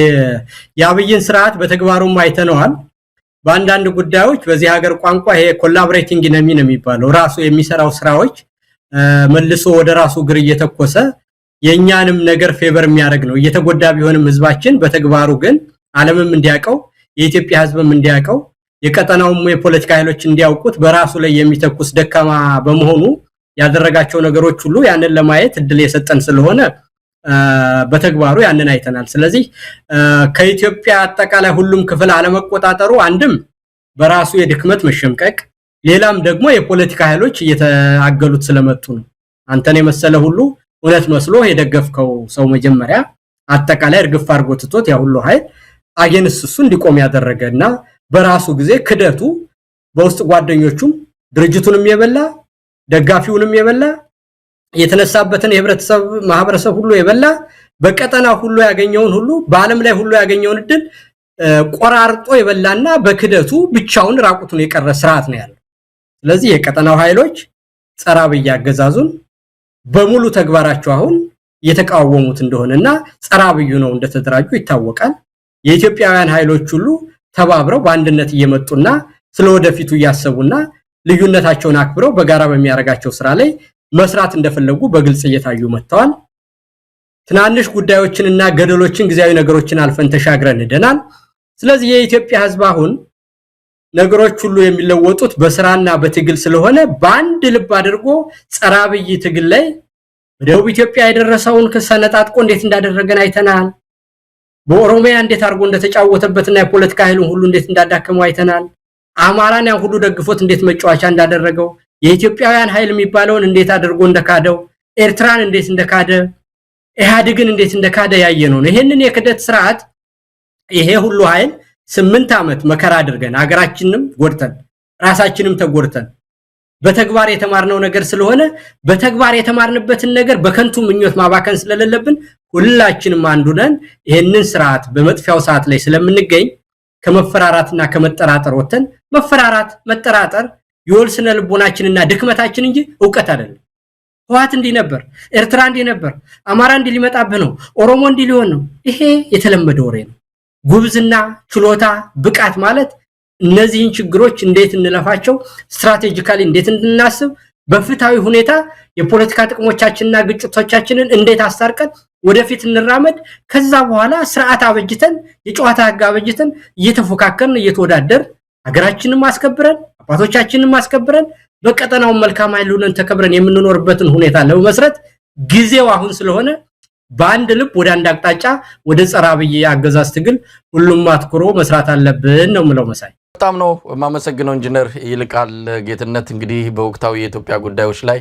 Speaker 1: የአብይን ስርዓት በተግባሩም አይተነዋል። በአንዳንድ ጉዳዮች በዚህ ሀገር ቋንቋ ይሄ ኮላቦሬቲንግ ኢኮኖሚ ነው የሚባለው ራሱ የሚሰራው ስራዎች መልሶ ወደ ራሱ ግር እየተኮሰ የኛንም ነገር ፌቨር የሚያደርግ ነው። እየተጎዳ ቢሆንም ህዝባችን በተግባሩ ግን ዓለምም እንዲያቀው የኢትዮጵያ ህዝብም እንዲያቀው የቀጠናውም የፖለቲካ ኃይሎች እንዲያውቁት በራሱ ላይ የሚተኩስ ደካማ በመሆኑ ያደረጋቸው ነገሮች ሁሉ ያንን ለማየት እድል የሰጠን ስለሆነ በተግባሩ ያንን አይተናል። ስለዚህ ከኢትዮጵያ አጠቃላይ ሁሉም ክፍል አለመቆጣጠሩ አንድም በራሱ የድክመት መሸምቀቅ፣ ሌላም ደግሞ የፖለቲካ ኃይሎች እየተአገሉት ስለመጡ ነው። አንተን የመሰለ ሁሉ እውነት መስሎ የደገፍከው ሰው መጀመሪያ አጠቃላይ እርግፍ አድርጎ ትቶት ያ ሁሉ ኃይል አጌንስሱ እንዲቆም ያደረገና በራሱ ጊዜ ክደቱ በውስጥ ጓደኞቹም ድርጅቱንም የበላ ደጋፊውንም የበላ የተነሳበትን የህብረተሰብ ማህበረሰብ ሁሉ የበላ በቀጠና ሁሉ ያገኘውን ሁሉ በአለም ላይ ሁሉ ያገኘውን እድል ቆራርጦ የበላና በክደቱ ብቻውን ራቁቱን የቀረ ስርዓት ነው ያለው። ስለዚህ የቀጠናው ኃይሎች ጸረ አብይ አገዛዙን በሙሉ ተግባራቸው አሁን እየተቃወሙት እንደሆነና ጸረ አብዩ ነው እንደተደራጁ ይታወቃል። የኢትዮጵያውያን ኃይሎች ሁሉ ተባብረው በአንድነት እየመጡና ስለወደፊቱ እያሰቡና ልዩነታቸውን አክብረው በጋራ በሚያረጋቸው ስራ ላይ መስራት እንደፈለጉ በግልጽ እየታዩ መጥተዋል። ትናንሽ ጉዳዮችንና ገደሎችን ጊዜያዊ ነገሮችን አልፈን ተሻግረን ሄደናል። ስለዚህ የኢትዮጵያ ህዝብ አሁን ነገሮች ሁሉ የሚለወጡት በስራና በትግል ስለሆነ በአንድ ልብ አድርጎ ጸረ አብይ ትግል ላይ በደቡብ ኢትዮጵያ የደረሰውን ከሰነጣጥቆ እንዴት እንዳደረገን አይተናል። በኦሮሚያ እንዴት አድርጎ እንደተጫወተበትና የፖለቲካ ኃይሉን ሁሉ እንዴት እንዳዳከመው አይተናል። አማራን ያን ሁሉ ደግፎት እንዴት መጫወቻ እንዳደረገው፣ የኢትዮጵያውያን ኃይል የሚባለውን እንዴት አድርጎ እንደካደው፣ ኤርትራን እንዴት እንደካደ፣ ኢህአዴግን እንዴት እንደካደ ያየነው ነው። ይሄንን የክደት ስርዓት ይሄ ሁሉ ኃይል 8 ዓመት መከራ አድርገን አገራችንንም ጎድተን ራሳችንንም ተጎድተን በተግባር የተማርነው ነገር ስለሆነ በተግባር የተማርንበትን ነገር በከንቱ ምኞት ማባከን ስለሌለብን ሁላችንም አንዱ ነን። ይሄንን ስርዓት በመጥፊያው ሰዓት ላይ ስለምንገኝ ከመፈራራትና ከመጠራጠር ወተን መፈራራት መጠራጠር የወልስነ ልቦናችንና ድክመታችን እንጂ ዕውቀት አይደለም። ህዋት እንዲህ ነበር፣ ኤርትራ እንዲህ ነበር፣ አማራ እንዲህ ሊመጣብህ ነው፣ ኦሮሞ እንዲህ ሊሆን ነው። ይሄ የተለመደ ወሬ ነው። ጉብዝና፣ ችሎታ፣ ብቃት ማለት እነዚህን ችግሮች እንዴት እንለፋቸው ስትራቴጂካሊ እንዴት እንድናስብ በፍትሃዊ ሁኔታ የፖለቲካ ጥቅሞቻችንና ግጭቶቻችንን እንዴት አስታርቀን ወደፊት እንራመድ ከዛ በኋላ ስርዓት አበጅተን የጨዋታ ህግ አበጅተን እየተፎካከርን እየተወዳደር ሀገራችንን ማስከብረን አባቶቻችንን ማስከብረን በቀጠናው መልካም ኃይሉን ተከብረን የምንኖርበትን ሁኔታ ለመስረት ጊዜው አሁን ስለሆነ በአንድ ልብ ወደ አንድ አቅጣጫ ወደ ጸረ አብይ አገዛዝ ትግል ሁሉም አትኩሮ መስራት አለብን ነው ምለው መሳይ
Speaker 2: በጣም ነው ማመሰግነው ኢንጂነር ይልቃል ጌትነት እንግዲህ በወቅታዊ የኢትዮጵያ ጉዳዮች ላይ